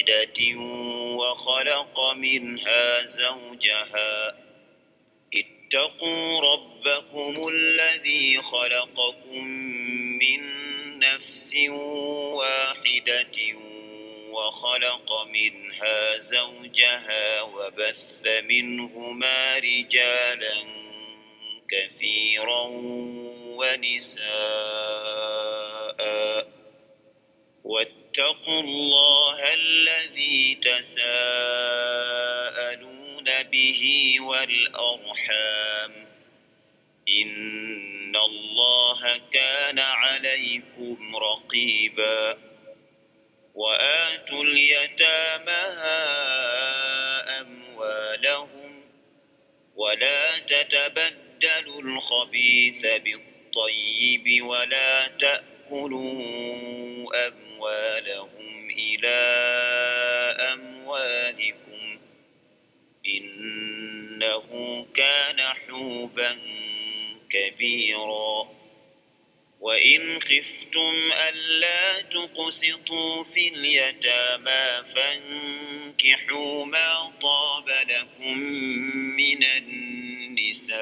واحدة وخلق منها زوجها اتقوا ربكم الذي خلقكم من نفس واحدة وخلق منها زوجها وبث منهما رجالا كثيرا ونساء واتقوا الله الذي تساءلون به والأرحام إن الله كان عليكم رقيبا وآتوا اليتامى أموالهم ولا تتبدلوا الخبيث بالطيب ولا تأكلوا أموالهم إلى أموالكم إنه كان حوبا كبيرا وإن خفتم ألا تقسطوا في اليتامى فانكحوا ما طاب لكم من النساء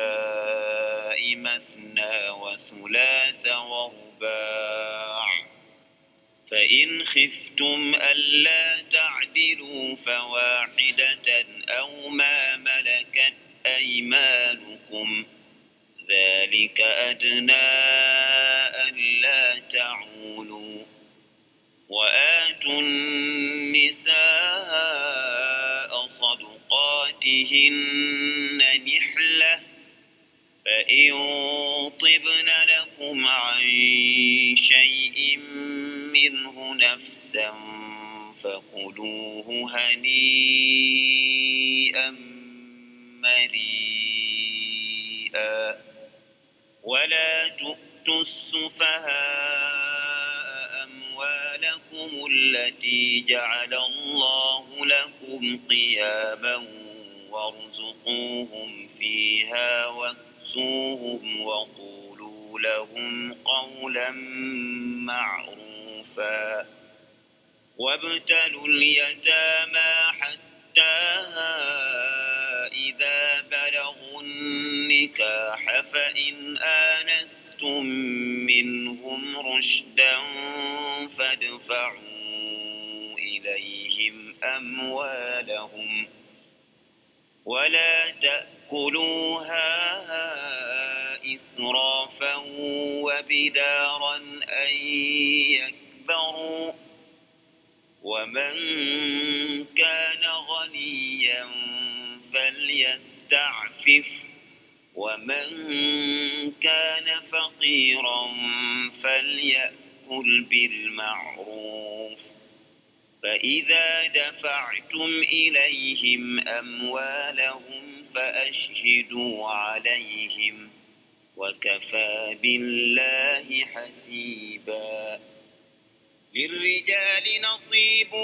مثنى وثلاث ورباع فإن خفتم ألا تعدلوا فواحدة أو ما ملكت أيمانكم ذلك أدنى ألا تعولوا وآتوا النساء صدقاتهن نحلة فإن طبن لكم عن شيء منه نفسا فكلوه هنيئا مريئا ولا تؤتوا السفهاء أموالكم التي جعل الله لكم قياما وارزقوهم فيها واكسوهم وقولوا لهم قولا معروفا وابتلوا اليتامى حتى إذا بلغوا النكاح فإن آنستم منهم رشدا فادفعوا إليهم أموالهم ولا تأكلوها إسرافا وبدارا أن يكبروا ومن كان غنيا فليستعفف ومن كان فقيرا فليأكل بالمعروف فإذا دفعتم إليهم أموالهم فأشهدوا عليهم وكفى بالله حسيبا للرجال نصيب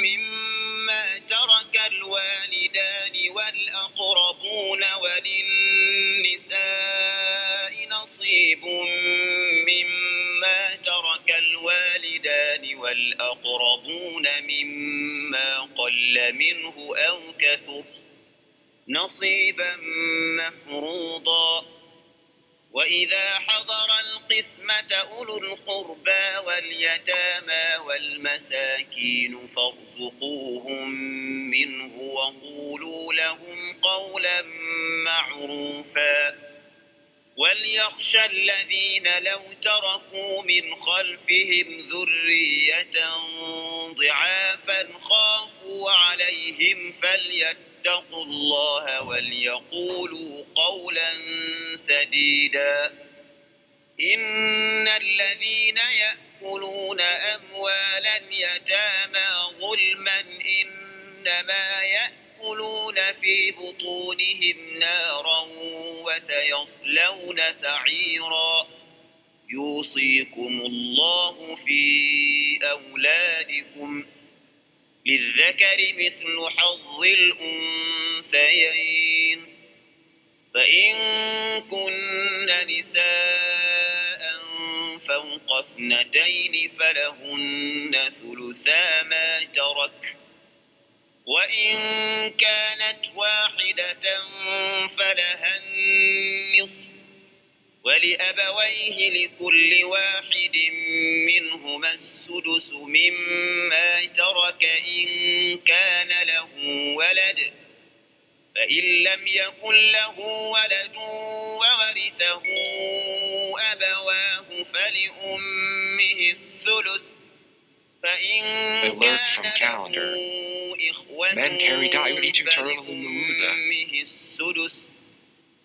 مما ترك الوالدان والأقربون وللنساء نصيب مما ترك الوالدان والأقربون مما قل منه أو كثر نصيبا مفروضا وإذا حضر القسمة أولو القربى واليتامى والمساكين فارزقوهم منه وقولوا لهم قولا معروفا وليخشى الذين لو تركوا من خلفهم ذرية ضعافا خافوا عليهم فليتقوا الله وليقولوا قولا سديدا إن الذين يأكلون أموالا يتامى ظلما إنما يأكلون في بطونهم نارا وسيصلون سعيرا يوصيكم الله في أولادكم للذكر مثل حظ الأنثيين فإن كن نساء فوق فوق اثنتين فلهن ثلثا ما ترك، وإن كانت واحدة فلها النصف، ولأبويه لكل واحد منهما السدس مما ترك إن كان له ولد، فإن لم يكن له ولد وورثه أبواه فلأمه الثلث، فإن كان له إخوة فلأمه السدس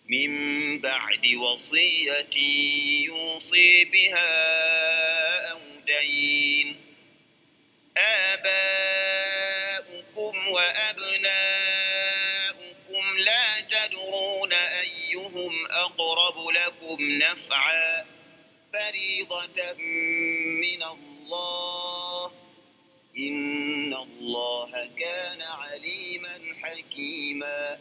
من بعد وصية يوصي بها أو دين. آباؤكم وأبناؤكم لا تدرون أيهم أقرب لكم نفعا، فريضة من الله، إن الله كان عليما حكيما.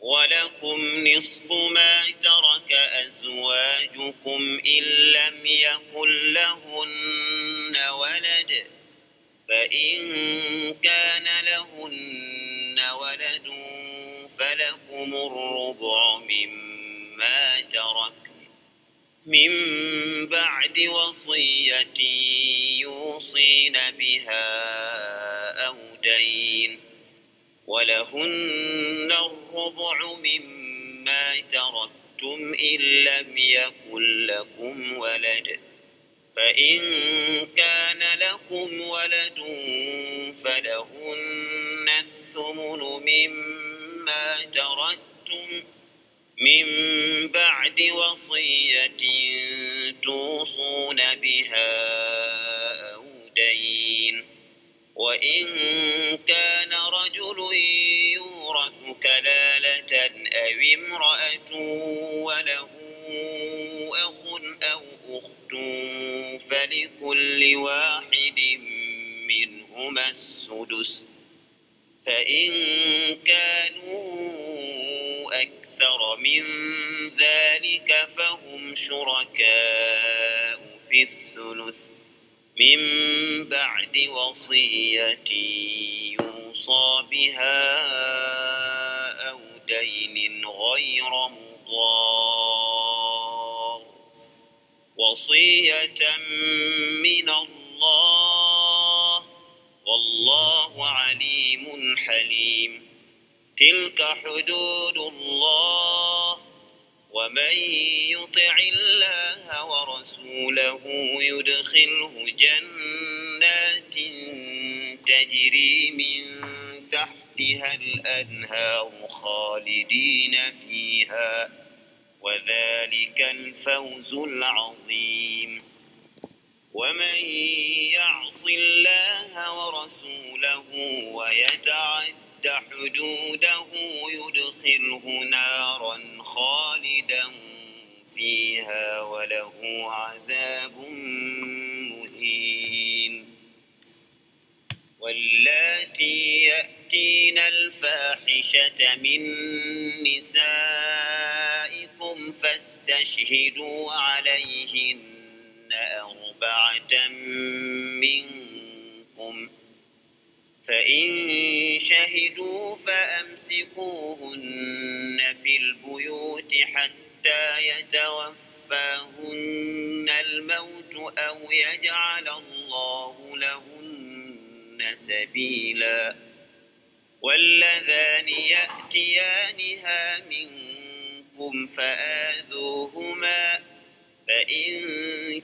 ولكم نصف ما ترك أزواجكم إن لم يكن لهن ولد، فإن كان لهن ولد فلكم الربع مما تركن من بعد وصية يوصين بها أو دين، ولهن الربع مما تركتم إن لم يكن لكم ولد، فإن كان لكم ولد فلهن الثمن مما تركتم من بعد وصية توصون بها أو دين. وإن كان رجل يورث كلالة أو امرأة وله أخ أو أخت فلكل واحد منهما السدس، فإن كانوا أكثر من ذلك فهم شركاء في الثلث من بعد وصية يوصى بها أو دين غير مضار، وصية من الله، والله عليم حليم. تلك حدود الله، ومن يطع الله ورسوله يدخله جنات تجري من تحتها الأنهار خالدين فيها، وذلك الفوز العظيم. ومن يعص الله ورسوله ويتعد حدوده يدخله نارا خالدا فيها وله عذاب مهين. واللاتي يأتين الفاحشة من نسائكم فاستشهدوا عليهن 4 منكم، فإن شهدوا فأمسكوهن في البيوت حتى يتوفاهن الموت أو يجعل الله لهن سبيلا. واللذان يأتيانها منكم فآذوهما، فإن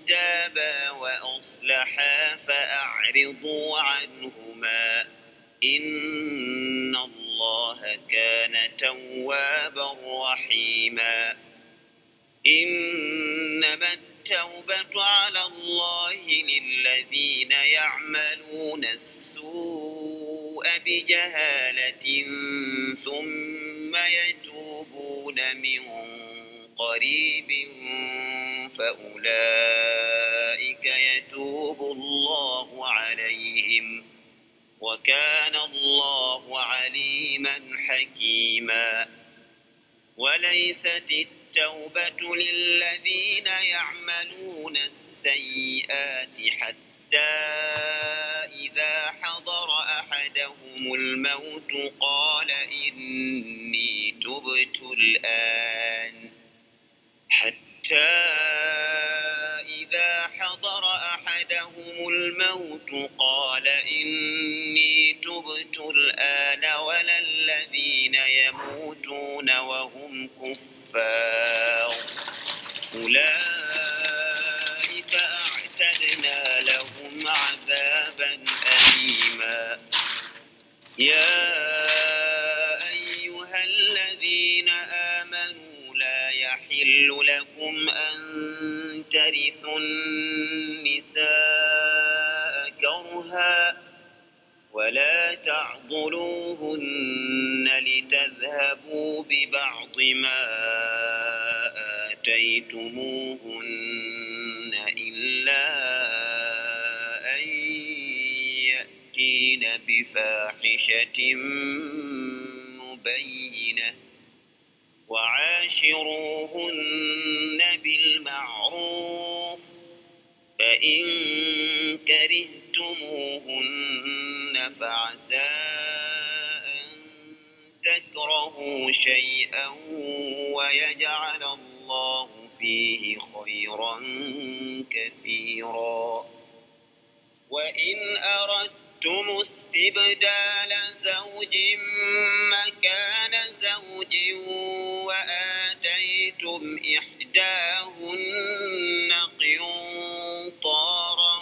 تابا وأصلحا فأعرضوا عنهما، إن الله كان توابا رحيما. إنما التوبة على الله للذين يعملون السوء بجهالة ثم يتوبون من قريب فأولئك يتوب الله عليهم، وكان الله عليما حكيما. وليست التوبة للذين يعملون السيئات حتى إذا حضر أحدهم الموت قال إني تبت الآن ولا الذين يموتون وهم كفار أولئك أعتدنا لهم عذابا أليما. يا أيها الذين آمنوا لا يحل لكم أن ترثوا النساء كرها ولا تعضلوهن لتذهبوا ببعض ما آتيتموهن إلا أن يأتين بفاحشة مبينة وعاشروهن بالمعروف فإن كرهتموهن فعسى أن تكرهوا شيئا ويجعل الله فيه خيرا كثيرا. وإن أردتم استبدال زوج مكان زوج وآتيتم إحداهن قنطارا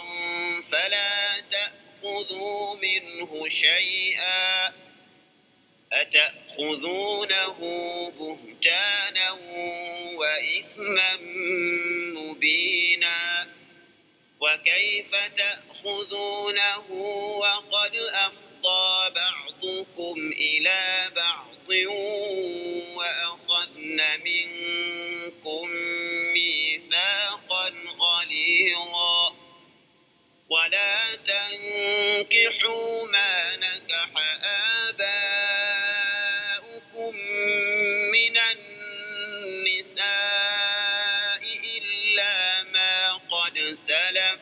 فلا تأخذوا منه شيئا أتأخذونه بهتانا وإثما مبينا. وكيف تأخذونه وقد أفضى بعضكم إلى بعض وأخذن منكم ميثاقا غليظا. ولا تنكحوا ما نكح آباؤكم من النساء إلا ما قد سلف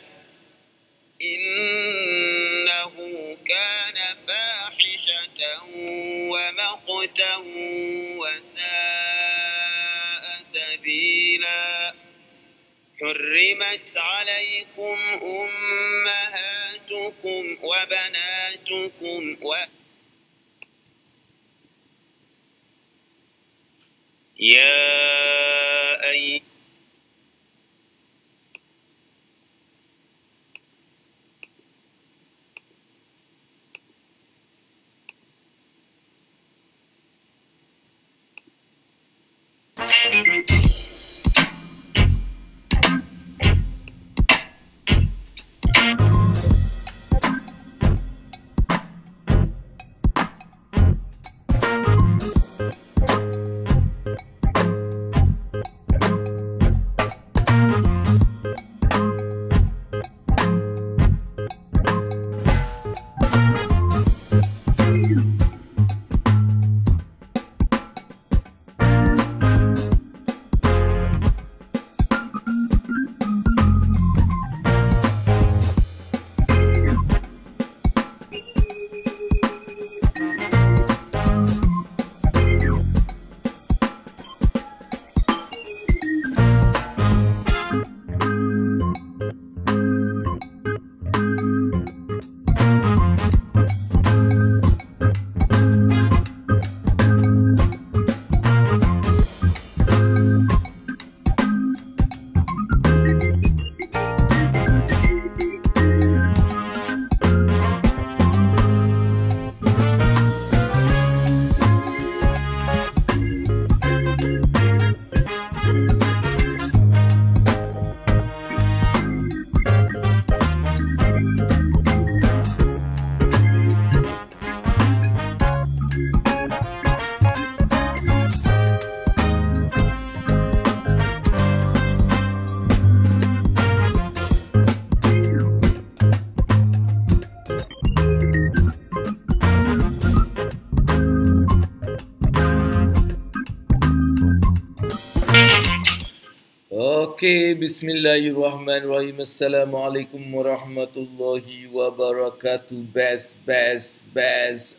إنه كان فاحشة ومقتا وساء سبيلا. حرمت عليكم أمهاتكم وبناتكم Okey, bismillahirrahmanirrahim. Assalamualaikum warahmatullahi wabarakatuh. Best.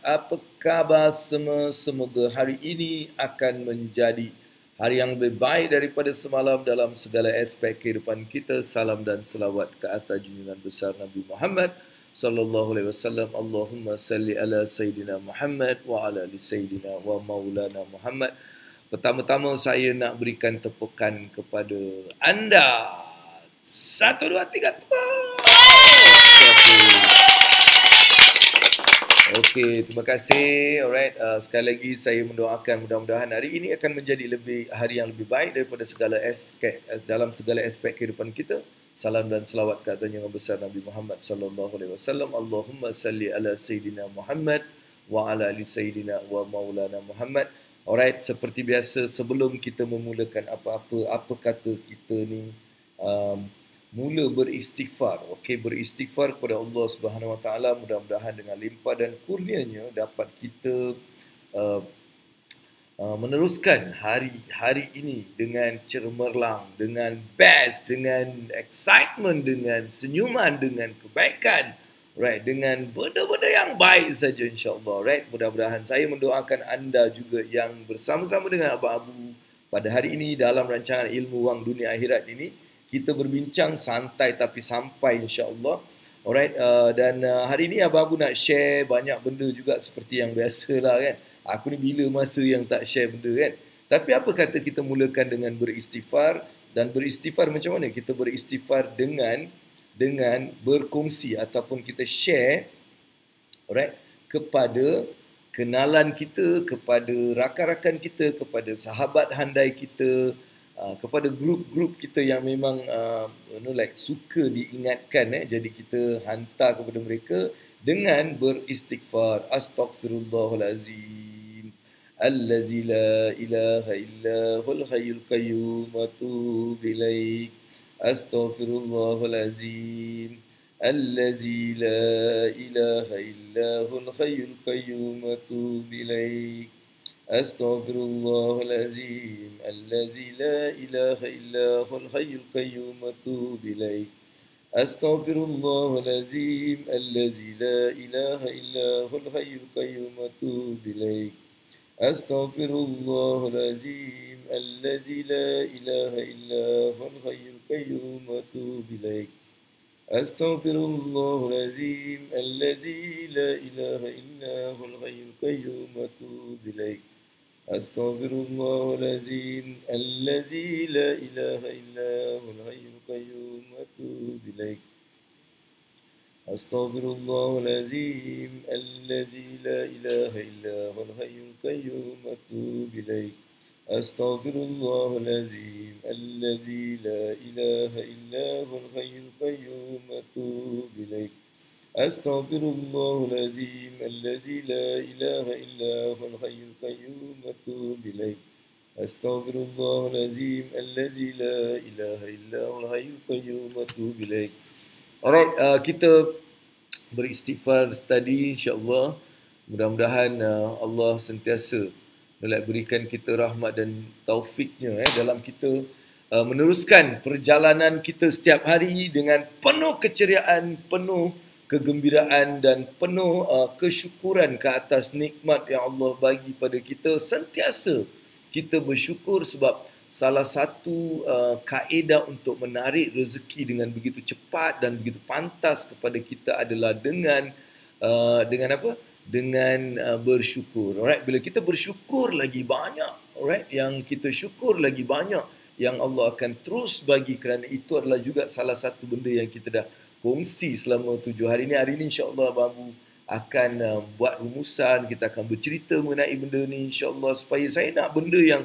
Apa khabar semua? Semoga hari ini akan menjadi hari yang lebih baik daripada semalam dalam segala aspek kehidupan kita. Salam dan selawat ke atas junjungan besar Nabi Muhammad sallallahu alaihi wasallam. Allahumma salli ala Sayyidina Muhammad wa ala ali Sayyidina wa maulana Muhammad. Pertama-tama saya nak berikan tepukan kepada anda. 1, 2, 3, tepuk. Okey, terima kasih. Alright, sekali lagi saya mendoakan mudah-mudahan hari ini akan menjadi hari yang lebih baik daripada segala aspek dalam segala aspek kehidupan kita. Salam dan selawat ke atas yang besar Nabi Muhammad sallallahu alaihi wasallam. Allahumma salli ala Sayyidina Muhammad wa ala ali Sayyidina wa maulana Muhammad. Alright, seperti biasa sebelum kita memulakan apa-apa, apa kata kita ni mula beristighfar. Okey, beristighfar kepada Allah Subhanahu Wa Taala, mudah-mudahan dengan limpah dan kurnianya dapat kita meneruskan hari ini dengan cemerlang, dengan best, dengan excitement, dengan senyuman, dengan kebaikan. Right, dengan benda-benda yang baik saja insya-Allah. Right, mudah-mudahan saya mendoakan anda juga yang bersama-sama dengan Abang Abu pada hari ini dalam rancangan Ilmu Wang Dunia Akhirat ini. Kita berbincang santai tapi sampai insya-Allah. Alright, dan hari ini Abang Abu nak share banyak benda juga seperti yang biasalah kan. Aku ni bila masa yang tak share benda kan. Tapi apa kata kita mulakan dengan beristighfar, dan beristighfar macam mana? Kita beristighfar dengan berkongsi ataupun kita share, alright, kepada kenalan kita, kepada rakan-rakan kita, kepada sahabat handai kita, kepada grup-grup kita yang memang suka diingatkan, jadi kita hantar kepada mereka dengan beristighfar. Astaghfirullahalazim allazi la ilaha illa huwal hayyul qayyum wa atubu ilaih. Astaghfirullahalazim allazi la ilaha illa huwal hayyul qayyum wa atubu ilaih. Astaghfirullahalazim allazi la ilaha illa huwal hayyul qayyum wa atubu ilaih. Astaghfirullahalazim allazi la ilaha illa huwal hayyul qayyum wa atubu ilaih. Astaghfirullahalazim allazi la ilaha illa huwal hayyul qayyum wa atubu ilaih. Astaghfirullahalazim allazi la ilaha illa huwal hayyul qayyum wa atubu ilaih. Astaghfirullahalazim allazi la ilaha illa huwal hayyul qayyum wa atubu ilaih. Astaghfirullahalazim allazi la ilaha illa huwal hayyul qayyum wa atubu ilaih. Astaghfirullahalazim allazi la ilaha illa huwal hayyul qayyum wa atubu ilaih. Astaghfirullahalazim allazi la ilaha illa huwal hayyul qayyum wa atubu ilaih. Astaghfirullahalazim allazi la ilaha illa huwal hayyul qayyum wa atubu ilaih. Alright, kita beristighfar tadi insya-Allah. Mudah-mudahan Allah sentiasa berikan kita rahmat dan taufiknya dalam kita meneruskan perjalanan kita setiap hari dengan penuh keceriaan, penuh kegembiraan dan penuh kesyukuran ke atas nikmat yang Allah bagi pada kita. Sentiasa kita bersyukur sebab salah satu kaedah untuk menarik rezeki dengan begitu cepat dan begitu pantas kepada kita adalah dengan apa? Dengan bersyukur. Alright, bila kita bersyukur lagi banyak, alright, yang kita syukur lagi banyak yang Allah akan terus bagi, kerana itu adalah juga salah satu benda yang kita dah kongsi selama 7 hari ini. Hari ini insya-Allah Abang Abu akan buat rumusan, kita akan bercerita mengenai benda ni insya-Allah, supaya saya nak benda yang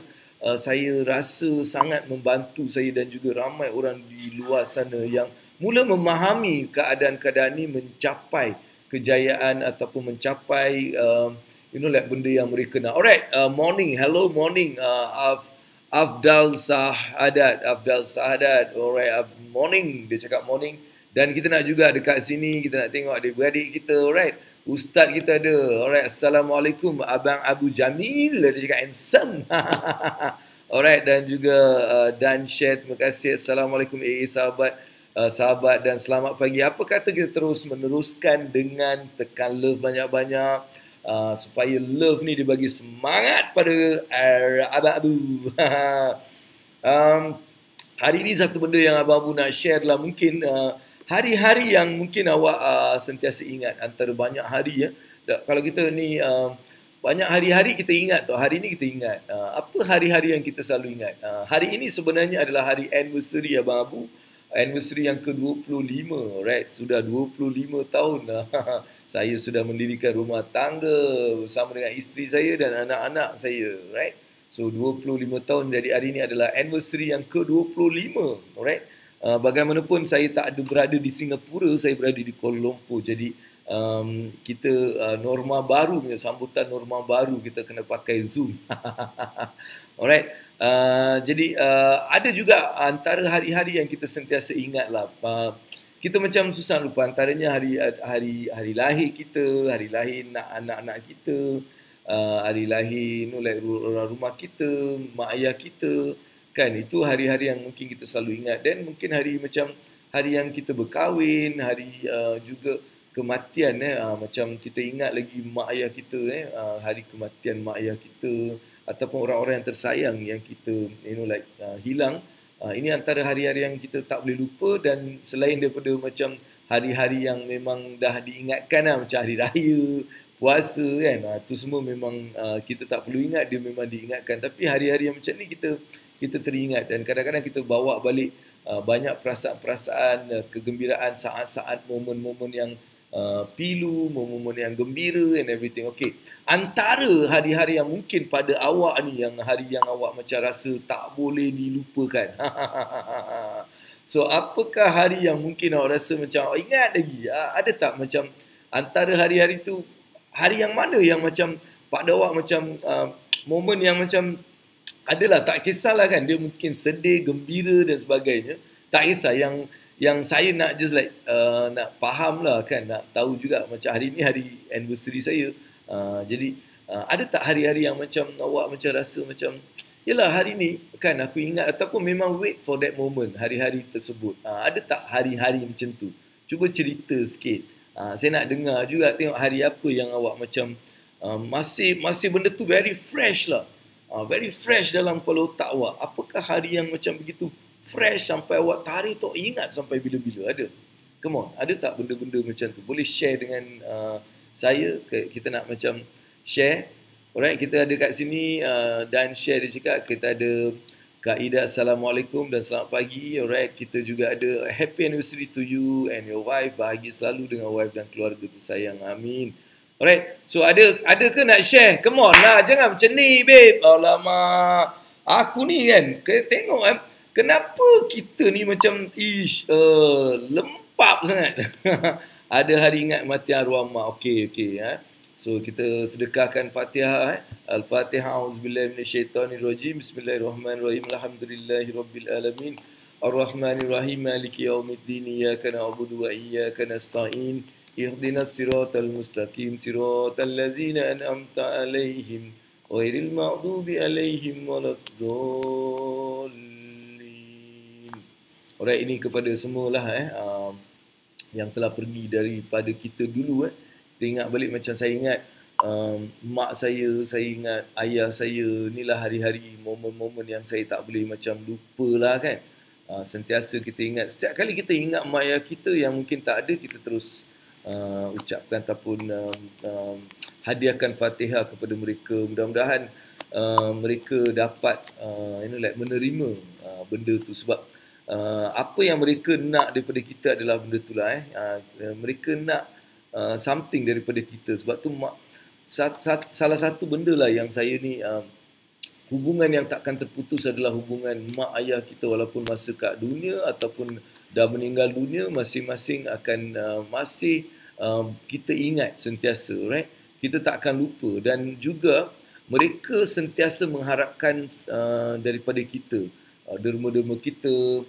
saya rasa sangat membantu saya dan juga ramai orang di luar sana yang mula memahami keadaan-keadaan ini, mencapai kejayaan ataupun mencapai benda yang mereka nak. Alright, morning, hello morning, Afdal Sahadat. Alright, morning, dia cakap morning. Dan kita nak juga dekat sini, kita nak tengok adik-beradik kita. Alright, ustaz kita ada. Alright, Assalamualaikum Abang Abu Jamil, dia cakap handsome. Alright, dan juga Dan share, terima kasih. Assalamualaikum sahabat dan selamat pagi. Apa kata kita terus meneruskan dengan tekan love banyak-banyak supaya love ni dibagi semangat pada abang-abu. Hari ini satu benda yang abang-abu nak share adalah mungkin hari-hari yang mungkin awak sentiasa ingat antara banyak hari ya. Kalau kita ni banyak hari-hari kita ingat tu, hari ini kita ingat. Apa hari-hari yang kita selalu ingat? Hari ini sebenarnya adalah hari anniversary Abang Abu. Anniversary yang ke-25, right? Sudah 25 tahun saya sudah mendirikan rumah tangga bersama dengan isteri saya dan anak-anak saya, right? So 25 tahun, jadi hari ini adalah anniversary yang ke-25, alright? Bagaimanapun saya tak ada berada di Singapura, saya berada di Kuala Lumpur. Jadi kita norma baru, sambutan norma baru, kita kena pakai Zoom. Alright. Jadi ada juga antara hari-hari yang kita sentiasa ingat lah. Kita macam susah lupa, antaranya hari lahir kita, hari lahir anak-anak kita, hari lahir rumah kita, mak ayah kita, kan? Itu hari-hari yang mungkin kita selalu ingat. Dan mungkin hari macam hari yang kita berkahwin, hari juga kematian, macam kita ingat lagi mak ayah kita, hari kematian mak ayah kita, ataupun orang-orang yang tersayang yang kita hilang. Ini antara hari-hari yang kita tak boleh lupa. Dan selain daripada macam hari-hari yang memang dah diingatkan lah, macam hari raya, puasa kan, itu semua memang kita tak perlu ingat, dia memang diingatkan. Tapi hari-hari yang macam ni kita teringat, dan kadang-kadang kita bawa balik banyak perasaan-perasaan kegembiraan, saat-saat momen-momen yang pilu, momen-momen yang gembira and everything. Okay, antara hari-hari yang mungkin pada awak ni, yang hari yang awak macam rasa tak boleh dilupakan. So apakah hari yang mungkin awak rasa macam ingat lagi? Ada tak macam antara hari-hari tu, hari yang mana yang macam pada awak macam momen yang macam adalah, tak kisahlah kan, dia mungkin sedih, gembira dan sebagainya, tak kisah, yang saya nak just like nak faham lah kan, nak tahu juga macam hari ni hari anniversary saya. Jadi ada tak hari-hari yang macam awak macam rasa macam yelah hari ni kan aku ingat, ataupun memang wait for that moment, hari-hari tersebut. Ada tak hari-hari macam tu? Cuba cerita sikit. Saya nak dengar juga, tengok hari apa yang awak macam masih benda tu very fresh lah. Very fresh dalam kepala otak awak. Apakah hari yang macam begitu fresh sampai awak tarik tu ingat sampai bila-bila? Ada? Come on, ada tak benda-benda macam tu? Boleh share dengan saya. Kita nak macam share. Alright, kita ada kat sini Dan share, dia cakap kita ada Kak Ida, Assalamualaikum dan selamat pagi. Alright, kita juga ada happy anniversary to you and your wife. Bahagia selalu dengan wife dan keluarga tersayang. Amin. Alright, so ada ke nak share? Come on lah, jangan macam ni babe. Alamak, aku ni kan tengok kenapa kita ni macam lempap sangat. Ada hari ingat mati arwah mak. Okey. So kita sedekahkan Fatihah. Al-Fatihah. Auzubillahi minasyaitonirrajim. Bismillahirrahmanirrahim. Alhamdulillahirabbil alamin. Ar-Rahmanirrahim. Maliki yaumiddin. Iyyaka na'budu wa iyyaka nasta'in. Ihdinas siratal mustaqim. Siratal ladzina an'amta 'alaihim ghairil maghdubi 'alaihim waladdallin. Alright, ini kepada semualah yang telah pergi daripada kita dulu. Kita ingat balik, macam saya ingat mak saya ingat ayah saya. Inilah hari-hari, momen-momen yang saya tak boleh macam lupa lah kan. Sentiasa kita ingat. Setiap kali kita ingat mak ayah kita yang mungkin tak ada, kita terus ucapkan ataupun hadiahkan Fatihah kepada mereka. Mudah-mudahan mereka dapat menerima benda tu. Sebab apa yang mereka nak daripada kita adalah benda tu lah. Mereka nak something daripada kita. Sebab tu salah satu benda lah yang saya ni hubungan yang takkan terputus adalah hubungan mak ayah kita. Walaupun masa kat dunia ataupun dah meninggal dunia, masing-masing akan masih kita ingat sentiasa, right? Kita tak akan lupa. Dan juga mereka sentiasa mengharapkan daripada kita, derma-derma kita,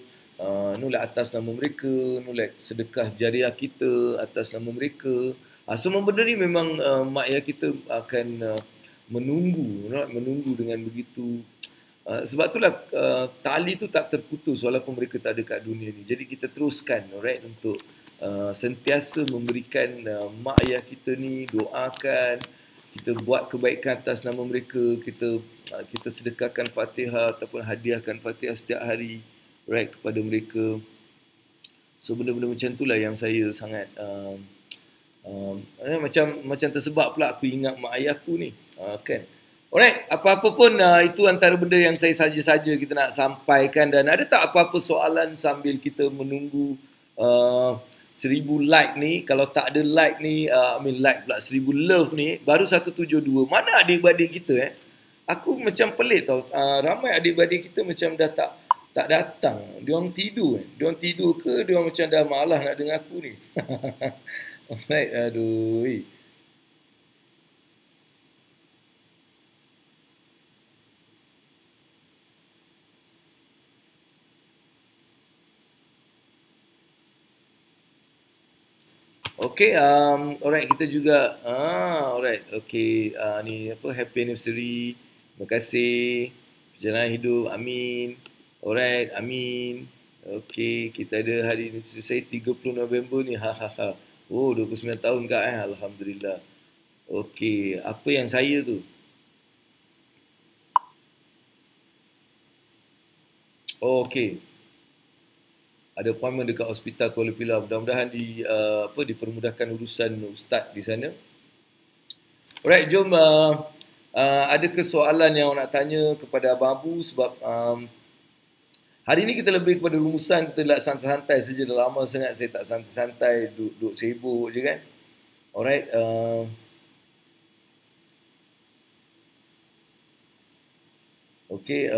atas nama mereka, sedekah jariah kita atas nama mereka. Semua benda ni memang mak ayah kita akan menunggu dengan begitu Sebab itulah tali tu tak terputus walaupun mereka tak ada kat dunia ni. Jadi kita teruskan, alright, untuk sentiasa memberikan mak ayah kita ni, doakan, kita buat kebaikan atas nama mereka, kita sedekahkan Fatihah ataupun hadiahkan Fatihah setiap hari, right, kepada mereka. So benda-benda macam itulah yang saya sangat macam tersebab pula aku ingat mak ayahku ni, kan. Alright, apa-apa pun itu antara benda yang saya saja-saja kita nak sampaikan. Dan ada tak apa-apa soalan sambil kita menunggu 1000 like ni? Kalau tak ada like ni, like pula 1000 love ni, baru 172. Mana adik-beradik kita Aku macam pelik tau. Ramai adik-beradik kita macam dah tak datang. Diorang tidur. Diorang tidur ke diorang macam dah malas nak dengar aku ni? Alright, aduh. Okay, alright, kita juga alright, okay, ni apa, happy anniversary, terima kasih, perjalanan hidup, amin. Alright, amin. Okay, kita ada hari ni selesai 30 November ni, hahaha. Oh, 29 tahun kak alhamdulillah. Okay, apa yang saya tu? Oh, okay. Ada appointment dekat hospital Kuala Pilah. Mudah-mudahan dipermudahkan urusan ustaz di sana. Alright, jom. Ada soalan yang nak tanya kepada Abang Abu sebab hari ni kita lebih kepada rumusan, kita nak santai-santai saja. Dah lama sangat saya tak santai-santai, duduk sibuk je kan. Alright. Okay.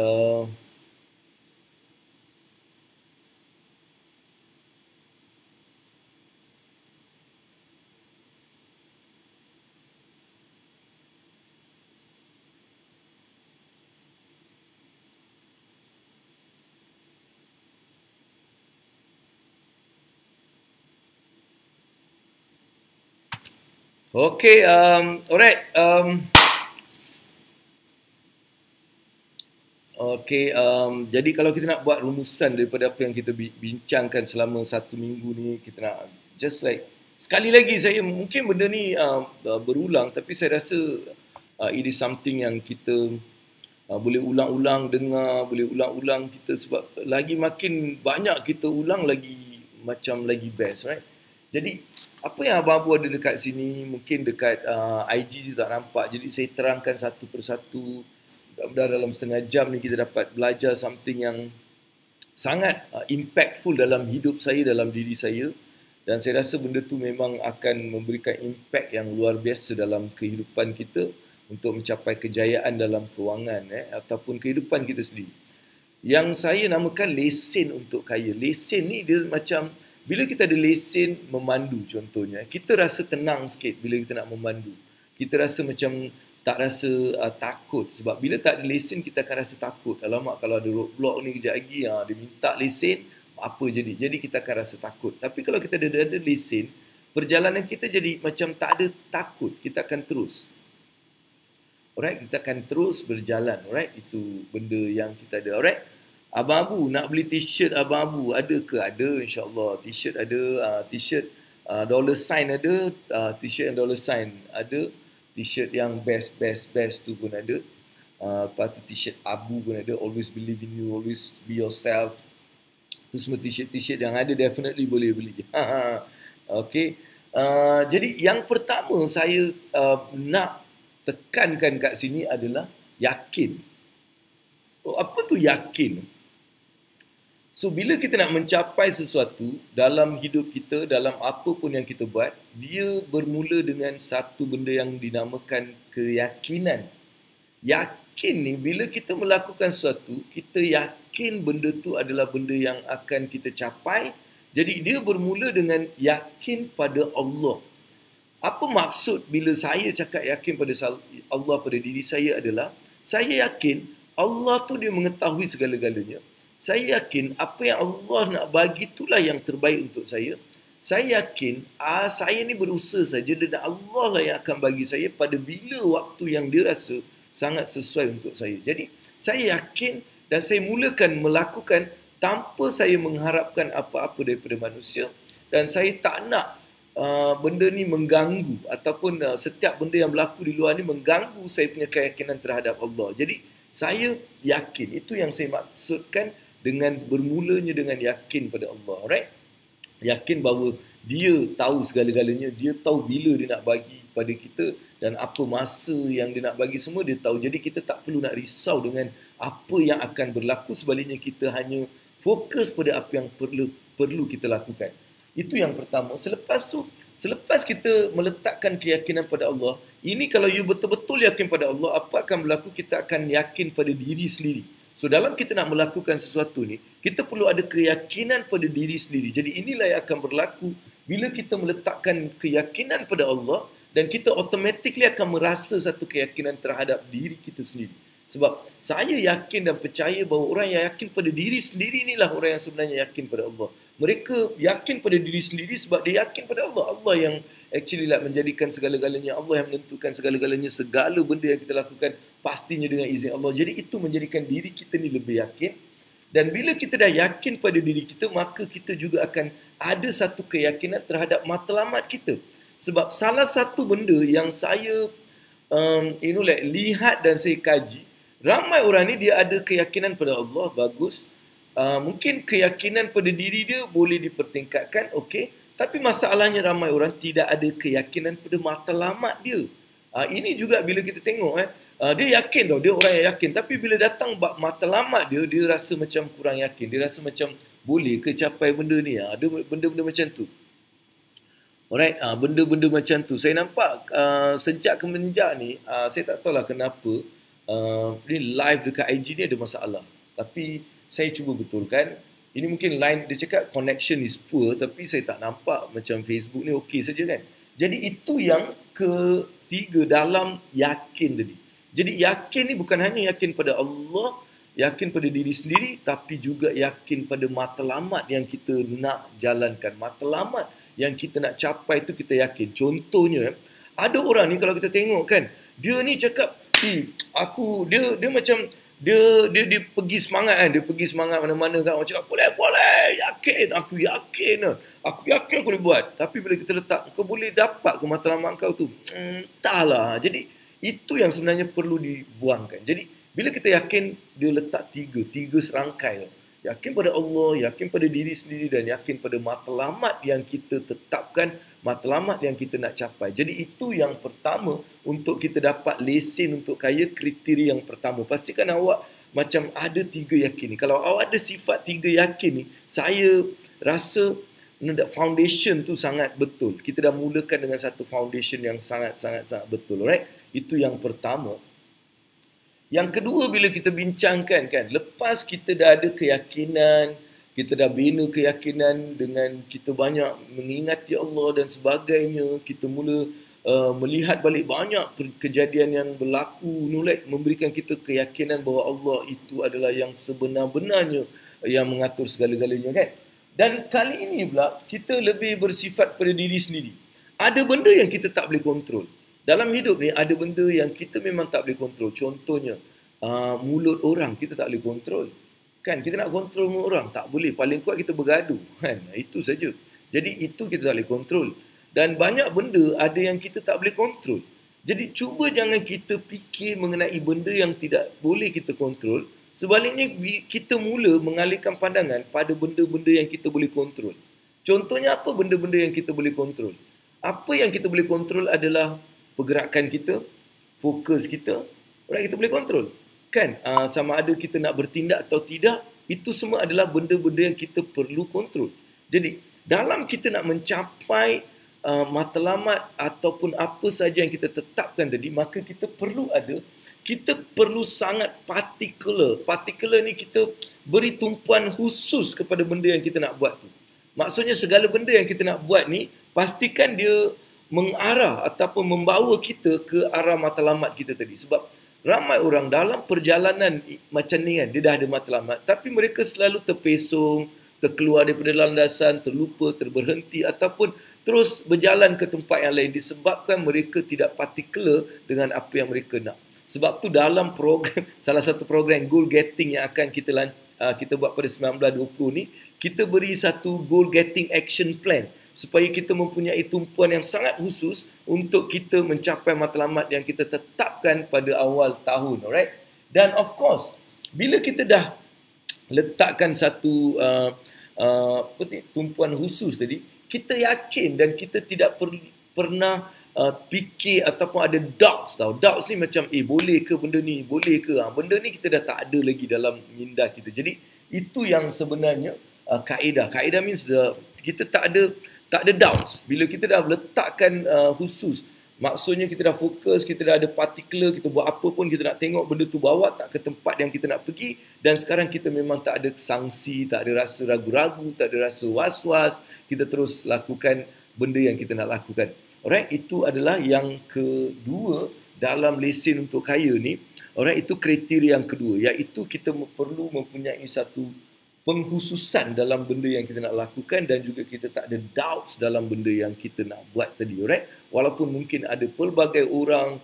Okay, alright. Okay, jadi kalau kita nak buat rumusan daripada apa yang kita bincangkan selama 1 minggu ni, kita nak just like sekali lagi, saya mungkin benda ni berulang, tapi saya rasa it is something yang kita boleh ulang-ulang dengar, boleh ulang-ulang kita, sebab lagi makin banyak kita ulang lagi macam lagi best, right? Jadi apa yang Abang Abu ada dekat sini, mungkin dekat IG dia tak nampak, jadi saya terangkan satu persatu. Mudah-mudahan dalam setengah jam ni kita dapat belajar something yang sangat impactful dalam hidup saya, dalam diri saya. Dan saya rasa benda tu memang akan memberikan impact yang luar biasa dalam kehidupan kita untuk mencapai kejayaan dalam kewangan ataupun kehidupan kita sendiri. Yang saya namakan lesen untuk kaya. Lesen ni dia macam, bila kita ada lesen memandu contohnya, kita rasa tenang sikit bila kita nak memandu. Kita rasa macam tak rasa takut. Sebab bila tak ada lesen, kita akan rasa takut. Alamak, kalau ada roadblock ni kejap lagi, dia minta lesen, apa jadi? Jadi kita akan rasa takut. Tapi kalau kita ada lesen, perjalanan kita jadi macam tak ada takut. Kita akan terus. Alright, kita akan terus berjalan. Alright, itu benda yang kita ada. Alright. Abang Abu nak beli t-shirt Abang Abu ada ke? Ada, insyaAllah. T-shirt ada, t-shirt dollar sign ada, t-shirt yang dollar sign ada, t-shirt yang best tu pun ada. Lepas tu t-shirt Abu pun ada, always believe in you, always be yourself. Tu semua t-shirt yang ada, definitely boleh beli. Okay. Jadi yang pertama saya nak tekankan kat sini adalah yakin. Apa tu yakin? So, bila kita nak mencapai sesuatu dalam hidup kita, dalam apa pun yang kita buat, dia bermula dengan satu benda yang dinamakan keyakinan. Yakin ni, bila kita melakukan sesuatu, kita yakin benda tu adalah benda yang akan kita capai. Jadi, dia bermula dengan yakin pada Allah. Apa maksud bila saya cakap yakin pada Allah pada diri saya adalah, saya yakin Allah tu dia mengetahui segala-galanya. Saya yakin apa yang Allah nak bagi itulah yang terbaik untuk saya. Saya yakin saya ni berusaha saja dan Allah lah yang akan bagi saya pada bila waktu yang dia rasa sangat sesuai untuk saya. Jadi saya yakin dan saya mulakan melakukan tanpa saya mengharapkan apa-apa daripada manusia, dan saya tak nak benda ni mengganggu ataupun setiap benda yang berlaku di luar ni mengganggu saya punya keyakinan terhadap Allah. Jadi saya yakin, itu yang saya maksudkan dengan bermulanya dengan yakin pada Allah. Alright? Yakin bahawa dia tahu segala-galanya, dia tahu bila dia nak bagi pada kita dan apa masa yang dia nak bagi, semua dia tahu. Jadi kita tak perlu nak risau dengan apa yang akan berlaku, sebaliknya kita hanya fokus pada apa yang perlu kita lakukan. Itu yang pertama. Selepas kita meletakkan keyakinan pada Allah, ini kalau you betul-betul yakin pada Allah, apa akan berlaku? Kita akan yakin pada diri sendiri. So dalam kita nak melakukan sesuatu ni, kita perlu ada keyakinan pada diri sendiri. Jadi inilah yang akan berlaku bila kita meletakkan keyakinan pada Allah, dan kita automatically akan merasa satu keyakinan terhadap diri kita sendiri. Sebab saya yakin dan percaya bahawa orang yang yakin pada diri sendiri inilah orang yang sebenarnya yakin pada Allah. Mereka yakin pada diri sendiri sebab dia yakin pada Allah. Allah yang actually menjadikan segala-galanya. Allah yang menentukan segala-galanya. Segala benda yang kita lakukan pastinya dengan izin Allah. Jadi itu menjadikan diri kita ni lebih yakin. Dan bila kita dah yakin pada diri kita, maka kita juga akan ada satu keyakinan terhadap matlamat kita. Sebab salah satu benda yang saya lihat dan saya kaji, ramai orang ni dia ada keyakinan pada Allah, bagus. Mungkin keyakinan pada diri dia boleh dipertingkatkan, okey. Tapi masalahnya ramai orang tidak ada keyakinan pada matlamat dia. Ini juga bila kita tengok, dia yakin tau, dia orang yang yakin. Tapi bila datang matlamat dia, dia rasa macam kurang yakin. Dia rasa macam boleh ke capai benda ni. Ada benda-benda macam tu. Alright, benda-benda macam tu. Saya nampak sejak kemenjak ni, saya tak tahulah kenapa ni live dekat IG ni ada masalah. Tapi saya cuba betulkan. Ini mungkin line, dia cakap connection is poor, tapi saya tak nampak macam Facebook ni okey saja kan. Jadi itu yang ketiga dalam yakin tadi. Jadi yakin ni bukan hanya yakin pada Allah, yakin pada diri sendiri, tapi juga yakin pada matlamat yang kita nak jalankan. Matlamat yang kita nak capai itu kita yakin. Contohnya, ada orang ni kalau kita tengok kan, dia ni cakap, dia macam dia pergi semangat kan, dia pergi semangat mana-mana kan, orang cakap boleh, yakin, aku yakin aku boleh buat. Tapi bila kita letak, kau boleh dapat ke matlamat kau tu? Entahlah. Jadi itu yang sebenarnya perlu dibuangkan. Jadi bila kita yakin, dia letak tiga serangkai. Yakin pada Allah, yakin pada diri sendiri, dan yakin pada matlamat yang kita tetapkan, matlamat yang kita nak capai. Jadi itu yang pertama untuk kita dapat lesen untuk kaya, kriteria yang pertama. Pastikan awak macam ada 3 yakin ni. Kalau awak ada sifat 3 yakin ni, saya rasa foundation tu sangat betul. Kita dah mulakan dengan satu foundation yang sangat betul. Alright? Itu yang pertama. Yang kedua, bila kita bincangkan kan, lepas kita dah ada keyakinan, kita dah bina keyakinan dengan kita banyak mengingati Allah dan sebagainya, kita mula melihat balik banyak kejadian yang berlaku, memberikan kita keyakinan bahawa Allah itu adalah yang sebenar-benarnya yang mengatur segala-galanya kan. Dan kali ini pula, kita lebih bersifat pada diri sendiri. Ada benda yang kita tak boleh kontrol. Dalam hidup ni ada benda yang kita memang tak boleh kontrol. Contohnya, mulut orang kita tak boleh kontrol. Kan, kita nak kontrol mulut orang, tak boleh. Paling kuat kita bergaduh. Kan? Itu saja. Jadi itu kita tak boleh kontrol. Dan banyak benda ada yang kita tak boleh kontrol. Jadi cuba jangan kita fikir mengenai benda yang tidak boleh kita kontrol. Sebaliknya kita mula mengalihkan pandangan pada benda-benda yang kita boleh kontrol. Contohnya apa benda-benda yang kita boleh kontrol? Apa yang kita boleh kontrol adalah pergerakan kita, fokus kita, orang kita boleh kontrol. Kan? Sama ada kita nak bertindak atau tidak, itu semua adalah benda-benda yang kita perlu kontrol. Jadi, dalam kita nak mencapai matlamat ataupun apa saja yang kita tetapkan tadi, maka kita perlu sangat particular. Particular ni kita beri tumpuan khusus kepada benda yang kita nak buat tu. Maksudnya segala benda yang kita nak buat ni, pastikan dia mengarah ataupun membawa kita ke arah matlamat kita tadi. Sebab ramai orang dalam perjalanan macam ni kan, dia dah ada matlamat, tapi mereka selalu terpesong, terkeluar daripada landasan, terlupa, terberhenti ataupun terus berjalan ke tempat yang lain disebabkan mereka tidak particular dengan apa yang mereka nak. Sebab tu dalam program, salah satu program goal getting yang akan kita buat pada 19-20 ni, kita beri satu goal getting action plan supaya kita mempunyai tumpuan yang sangat khusus untuk kita mencapai matlamat yang kita tetapkan pada awal tahun. Alright? Dan of course, bila kita dah letakkan satu tumpuan khusus tadi, kita yakin dan kita tidak pernah fikir ataupun ada doubts tau. Doubts ni macam boleh ke benda ni, boleh ke? Benda ni kita dah tak ada lagi dalam minda kita. Jadi itu yang sebenarnya kaedah. Kaedah means kita tak ada doubts. Bila kita dah letakkan khusus, maksudnya kita dah fokus, kita dah ada particular, kita buat apa pun kita nak tengok benda tu bawa tak ke tempat yang kita nak pergi, dan sekarang kita memang tak ada sangsi, tak ada rasa ragu-ragu, tak ada rasa was-was, kita terus lakukan benda yang kita nak lakukan. Alright, itu adalah yang kedua dalam lesen untuk kaya ni. Alright, itu kriteria yang kedua, iaitu kita perlu mempunyai satu penghususan dalam benda yang kita nak lakukan dan juga kita tak ada doubts dalam benda yang kita nak buat tadi. Alright? Walaupun mungkin ada pelbagai orang,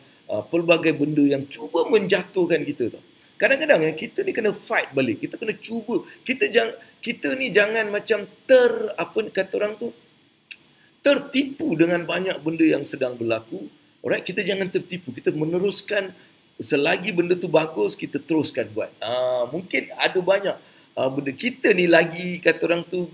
pelbagai benda yang cuba menjatuhkan kita tau. Kadang-kadang kita ni kena fight balik. Kita kena cuba. Kita ni jangan macam tertipu dengan banyak benda yang sedang berlaku. Alright? Kita jangan tertipu. Kita meneruskan selagi benda tu bagus, kita teruskan buat. Mungkin ada banyak benda kita ni lagi kata orang tu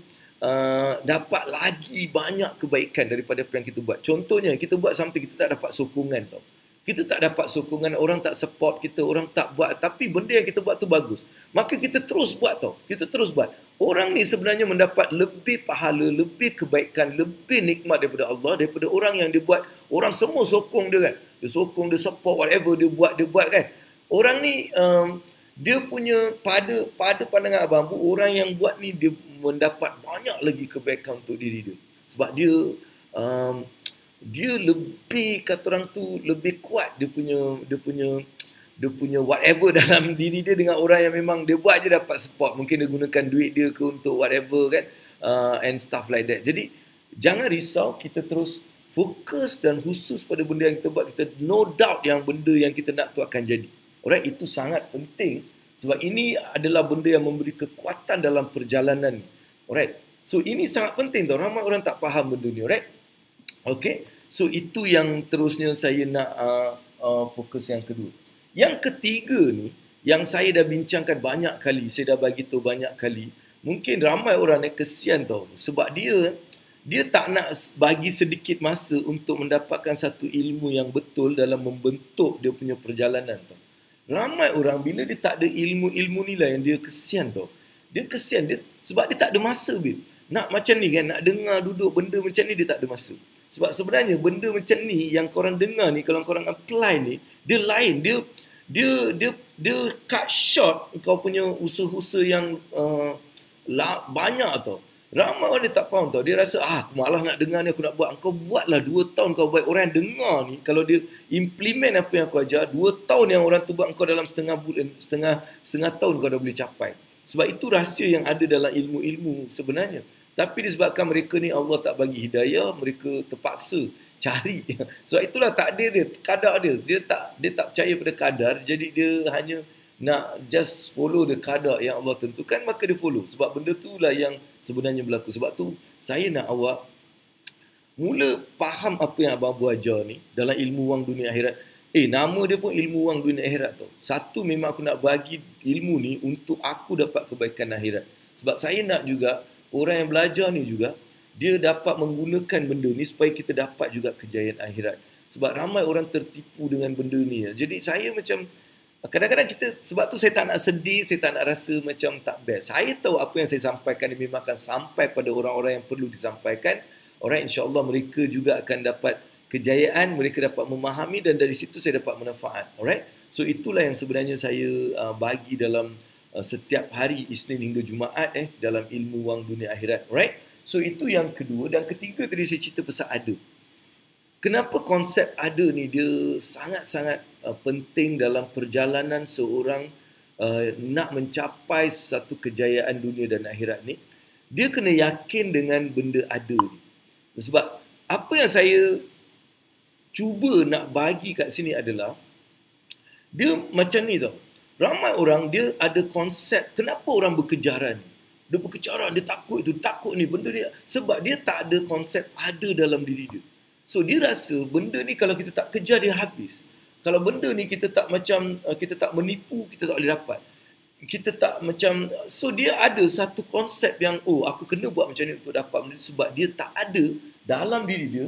dapat lagi banyak kebaikan daripada apa yang kita buat. Contohnya kita buat something, kita tak dapat sokongan tau. Kita tak dapat sokongan, orang tak support kita, orang tak buat, tapi benda yang kita buat tu bagus. Maka kita terus buat tau. Kita terus buat. Orang ni sebenarnya mendapat lebih pahala, lebih kebaikan, lebih nikmat daripada Allah, daripada orang yang dia buat. Orang semua sokong dia kan. Dia sokong, dia support, whatever dia buat kan. Orang ni dia punya pada pandangan abang, orang yang buat ni dia mendapat banyak lagi kebaikan untuk diri dia. Sebab dia lebih kata orang tu lebih kuat dia punya whatever dalam diri dia dengan orang yang memang dia buat je dapat support. Mungkin dia gunakan duit dia ke untuk whatever kan, and stuff like that. Jadi jangan risau, kita terus fokus dan khusus pada benda yang kita buat. Kita no doubt yang benda yang kita nak tu akan jadi. Alright, itu sangat penting sebab ini adalah benda yang memberi kekuatan dalam perjalanan ni. Alright. So ini sangat penting tau. Ramai orang tak faham benda ni. Alright. Okay. So itu yang terusnya saya nak fokus yang kedua. Yang ketiga ni yang saya dah bincangkan banyak kali, saya dah bagi tahu banyak kali. Mungkin ramai orang ni kesian tau. Sebab dia tak nak bagi sedikit masa untuk mendapatkan satu ilmu yang betul dalam membentuk dia punya perjalanan tau. Ramai orang bila dia tak ada ilmu ni lah yang dia kesian tau. Dia kesian sebab dia tak ada masa babe. Nak macam ni kan, nak dengar duduk benda macam ni dia tak ada masa. Sebab sebenarnya benda macam ni yang korang dengar ni, kalau korang apply ni, dia lain. Dia cut short kau punya usaha-usaha yang banyak tau. Ramai orang dia tak faham tau. Dia rasa aku malas nak dengar ni, aku nak buat. Kau buatlah 2 tahun kau buat. Orang yang dengar ni, kalau dia implement apa yang aku ajar, 2 tahun yang orang tu buat, kau dalam setengah tahun kau dah boleh capai. Sebab itu rahsia yang ada dalam ilmu-ilmu sebenarnya. Tapi disebabkan mereka ni Allah tak bagi hidayah, mereka terpaksa cari. Sebab itulah takdir dia, kadar dia. Dia tak percaya pada kadar, jadi dia hanya nak just follow the kadar yang Allah tentukan, maka dia follow. Sebab benda tu lah yang sebenarnya berlaku. Sebab tu saya nak awak mula faham apa yang abang Abu ajar ni dalam ilmu wang dunia akhirat. Nama dia pun ilmu wang dunia akhirat tau. Satu, memang aku nak bagi ilmu ni untuk aku dapat kebaikan akhirat. Sebab saya nak juga orang yang belajar ni juga dia dapat menggunakan benda ni supaya kita dapat juga kejayaan akhirat. Sebab ramai orang tertipu dengan benda ni. Jadi saya macam kadang-kadang kita, sebab tu saya tak nak sedih, saya tak nak rasa macam tak best. Saya tahu apa yang saya sampaikan ni memang akan sampai pada orang-orang yang perlu disampaikan. Alright, insya-Allah mereka juga akan dapat kejayaan, mereka dapat memahami dan dari situ saya dapat manfaat. Alright. So itulah yang sebenarnya saya bagi dalam setiap hari Isnin hingga Jumaat dalam ilmu wang dunia akhirat. Alright. So itu yang kedua. Dan ketiga tadi saya cerita pasal ada. Kenapa konsep ada ni dia sangat-sangat penting dalam perjalanan seorang nak mencapai satu kejayaan dunia dan akhirat ni. Dia kena yakin dengan benda ada ni. Sebab apa yang saya cuba nak bagi kat sini adalah Dia macam ni tau. Ramai orang dia ada konsep kenapa orang berkejaran. Dia berkejaran, dia takut itu, takut ni, benda ni. Sebab dia tak ada konsep ada dalam diri dia. So dia rasa benda ni kalau kita tak kejar dia habis. Kalau benda ni kita tak macam, kita tak menipu, kita tak boleh dapat. Kita tak macam, so dia ada satu konsep yang, oh aku kena buat macam ni untuk dapat benda ni. Sebab dia tak ada dalam diri dia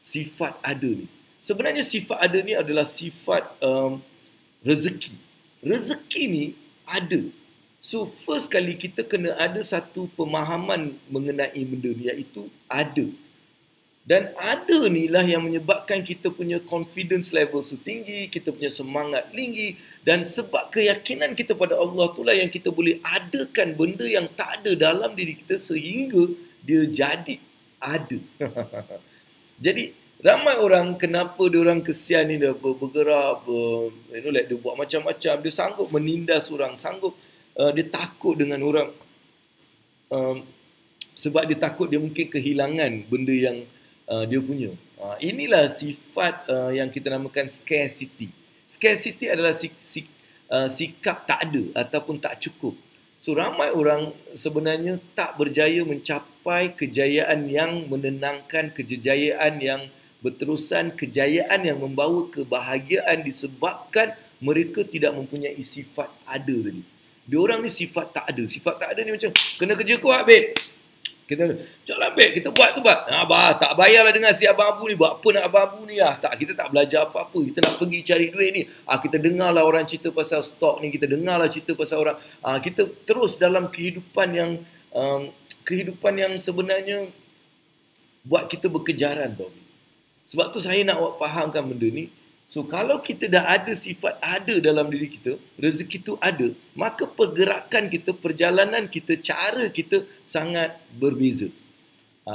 sifat ada ni. Sebenarnya sifat ada ni adalah sifat rezeki. Rezeki ni ada. So first kali kita kena ada satu pemahaman mengenai benda ni, iaitu ada. Dan ada ni lah yang menyebabkan kita punya confidence level so tinggi, kita punya semangat tinggi, dan sebab keyakinan kita pada Allah itulah yang kita boleh adakan benda yang tak ada dalam diri kita sehingga dia jadi ada. Jadi ramai orang kenapa dia orang kesian ni, dia bergerak, dia buat macam-macam, dia sanggup menindas orang, sanggup dia takut dengan orang, sebab dia takut dia mungkin kehilangan benda yang dia punya. Inilah sifat yang kita namakan scarcity. Scarcity adalah sikap tak ada ataupun tak cukup. So ramai orang sebenarnya tak berjaya mencapai kejayaan yang menenangkan, kejayaan yang berterusan, kejayaan yang membawa kebahagiaan disebabkan mereka tidak mempunyai sifat ada tadi. Diorang ni sifat tak ada. Sifat tak ada ni macam, kena kerja kuat, babe. Kita, jalan babe, kita buat tu, Bat. Tak bayarlah dengan si abang Abu ni. Buat apa nak abang Abu ni lah. Tak, kita tak belajar apa-apa. Kita nak pergi cari duit ni. Kita dengarlah orang cerita pasal stok ni. Kita dengarlah cerita pasal orang. Kita terus dalam kehidupan yang sebenarnya buat kita berkejaran tau. Sebab tu saya nak awak fahamkan benda ni. So kalau kita dah ada sifat ada dalam diri kita, rezeki tu ada, maka pergerakan kita, perjalanan kita, cara kita sangat berbeza.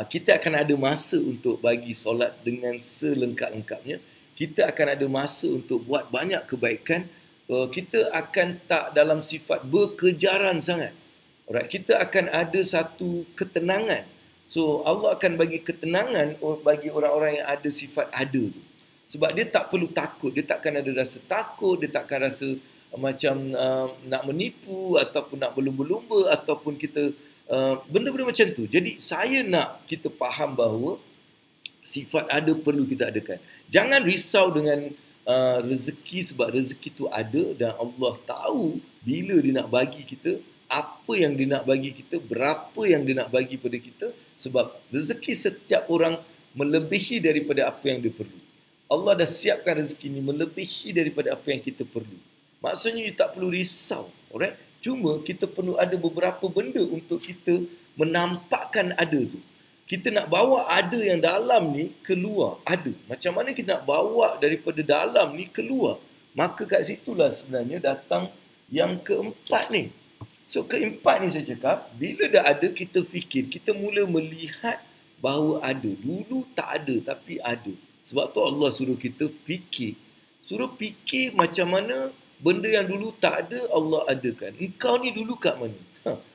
Kita akan ada masa untuk bagi solat dengan selengkap-lengkapnya. Kita akan ada masa untuk buat banyak kebaikan. Kita akan tak dalam sifat berkejaran sangat. Alright, kita akan ada satu ketenangan. So Allah akan bagi ketenangan bagi orang-orang yang ada sifat ada tu. Sebab dia tak perlu takut, dia tak akan ada rasa takut, dia tak akan rasa macam nak menipu ataupun nak berlumba-lumba ataupun kita benda-benda macam tu. Jadi saya nak kita faham bahawa sifat ada perlu kita adakan. Jangan risau dengan rezeki, sebab rezeki tu ada dan Allah tahu bila dia nak bagi kita, apa yang dia nak bagi kita, berapa yang dia nak bagi pada kita, sebab rezeki setiap orang melebihi daripada apa yang dia perlu. Allah dah siapkan rezeki ni melebihi daripada apa yang kita perlu. Maksudnya you tak perlu risau. Alright? Cuma kita perlu ada beberapa benda untuk kita menampakkan ada tu. Kita nak bawa ada yang dalam ni keluar. Ada. Macam mana kita nak bawa daripada dalam ni keluar? Maka kat situlah sebenarnya datang yang keempat ni. So keempat ni saya cakap, bila dah ada kita fikir, kita mula melihat bahawa ada. Dulu tak ada tapi ada. Sebab tu Allah suruh kita fikir. Suruh fikir macam mana benda yang dulu tak ada, Allah adakan. Engkau ni dulu kat mana?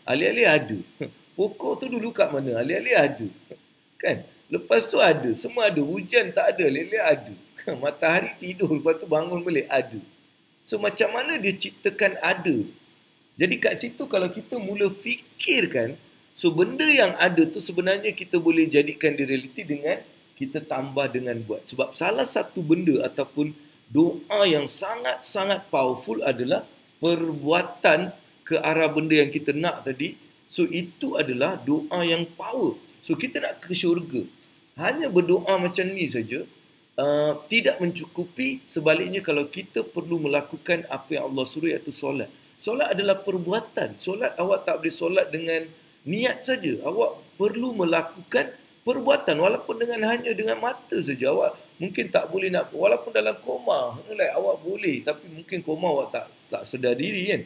Alih-alih ada. Pokok tu dulu kat mana? Alih-alih ada. Kan? Lepas tu ada. Semua ada. Hujan tak ada. Alih-alih ada. Matahari tidur. Lepas tu bangun balik. Ada. So macam mana dia ciptakan ada? Jadi kat situ kalau kita mula fikirkan, so benda yang ada tu sebenarnya kita boleh jadikan di realiti dengan kita tambah dengan buat. Sebab salah satu benda ataupun doa yang sangat-sangat powerful adalah perbuatan ke arah benda yang kita nak tadi. So itu adalah doa yang power. So kita nak ke syurga, hanya berdoa macam ni saja tidak mencukupi. Sebaliknya kalau kita perlu melakukan apa yang Allah suruh, iaitu solat. Solat adalah perbuatan. Solat awak tak boleh solat dengan niat saja. Awak perlu melakukan perbuatan, walaupun hanya dengan mata saja. Awak mungkin tak boleh nak, walaupun dalam koma, awak boleh, tapi mungkin koma awak tak sedar diri kan.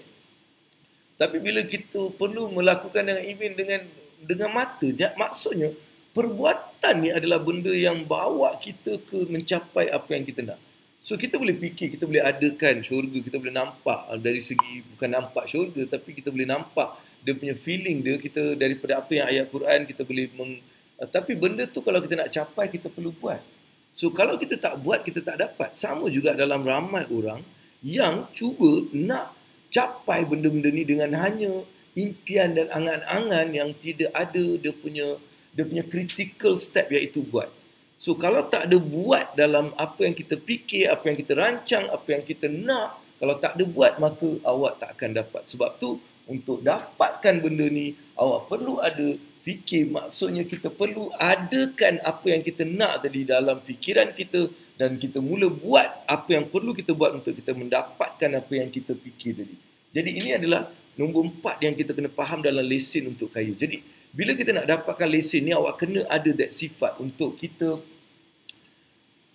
Tapi bila kita perlu melakukan dengan mata, maksudnya perbuatan ni adalah benda yang bawa kita ke mencapai apa yang kita nak. So kita boleh fikir, kita boleh adakan syurga, kita boleh nampak dari segi, bukan nampak syurga, tapi kita boleh nampak dia punya feeling dia, kita daripada apa yang ayat Quran kita boleh tapi benda tu kalau kita nak capai, kita perlu buat. So kalau kita tak buat, kita tak dapat. Sama juga dalam ramai orang yang cuba nak capai benda-benda ni dengan hanya impian dan angan-angan yang tidak ada dia punya critical step iaitu buat. So kalau tak ada buat dalam apa yang kita fikir, apa yang kita rancang, apa yang kita nak, kalau tak ada buat maka awak tak akan dapat. Sebab tu untuk dapatkan benda ni awak perlu ada fikir, maksudnya kita perlu adakan apa yang kita nak tadi dalam fikiran kita dan kita mula buat apa yang perlu kita buat untuk kita mendapatkan apa yang kita fikir tadi. Jadi ini adalah nombor 4 yang kita kena faham dalam lesen untuk kaya. Jadi bila kita nak dapatkan lesen ni, awak kena ada that sifat untuk kita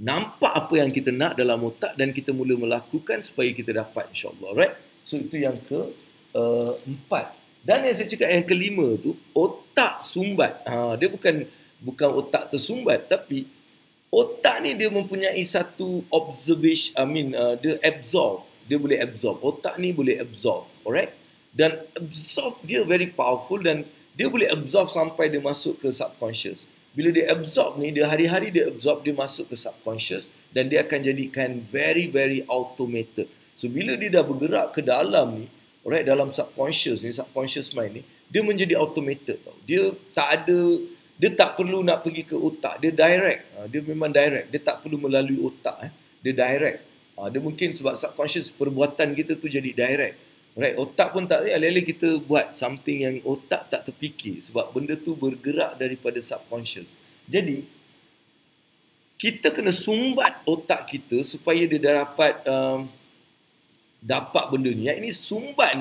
nampak apa yang kita nak dalam otak dan kita mula melakukan supaya kita dapat, insyaAllah. Right? So itu yang ke-4. Dan yang saya cakap yang ke-5 tu, otak sumbat. Dia bukan otak tersumbat, tapi otak ni dia mempunyai satu observation, dia absorb. Dia boleh absorb. Otak ni boleh absorb. Alright? Dan absorb dia very powerful dan dia boleh absorb sampai dia masuk ke subconscious. Bila dia absorb ni, dia hari-hari dia absorb, dia masuk ke subconscious dan dia akan jadikan very, very automated. So, bila dia dah bergerak ke dalam ni, alright, dalam subconscious mind ni, dia menjadi automated tau. Dia tak perlu nak pergi ke otak, dia direct. Dia memang direct, dia tak perlu melalui otak. Dia direct. Dia mungkin sebab subconscious perbuatan kita tu jadi direct. Right, otak pun tak, alih-alih kita buat something yang otak tak terfikir sebab benda tu bergerak daripada subconscious. Jadi kita kena sumbat otak kita supaya dia dapat benda ni. Yang ini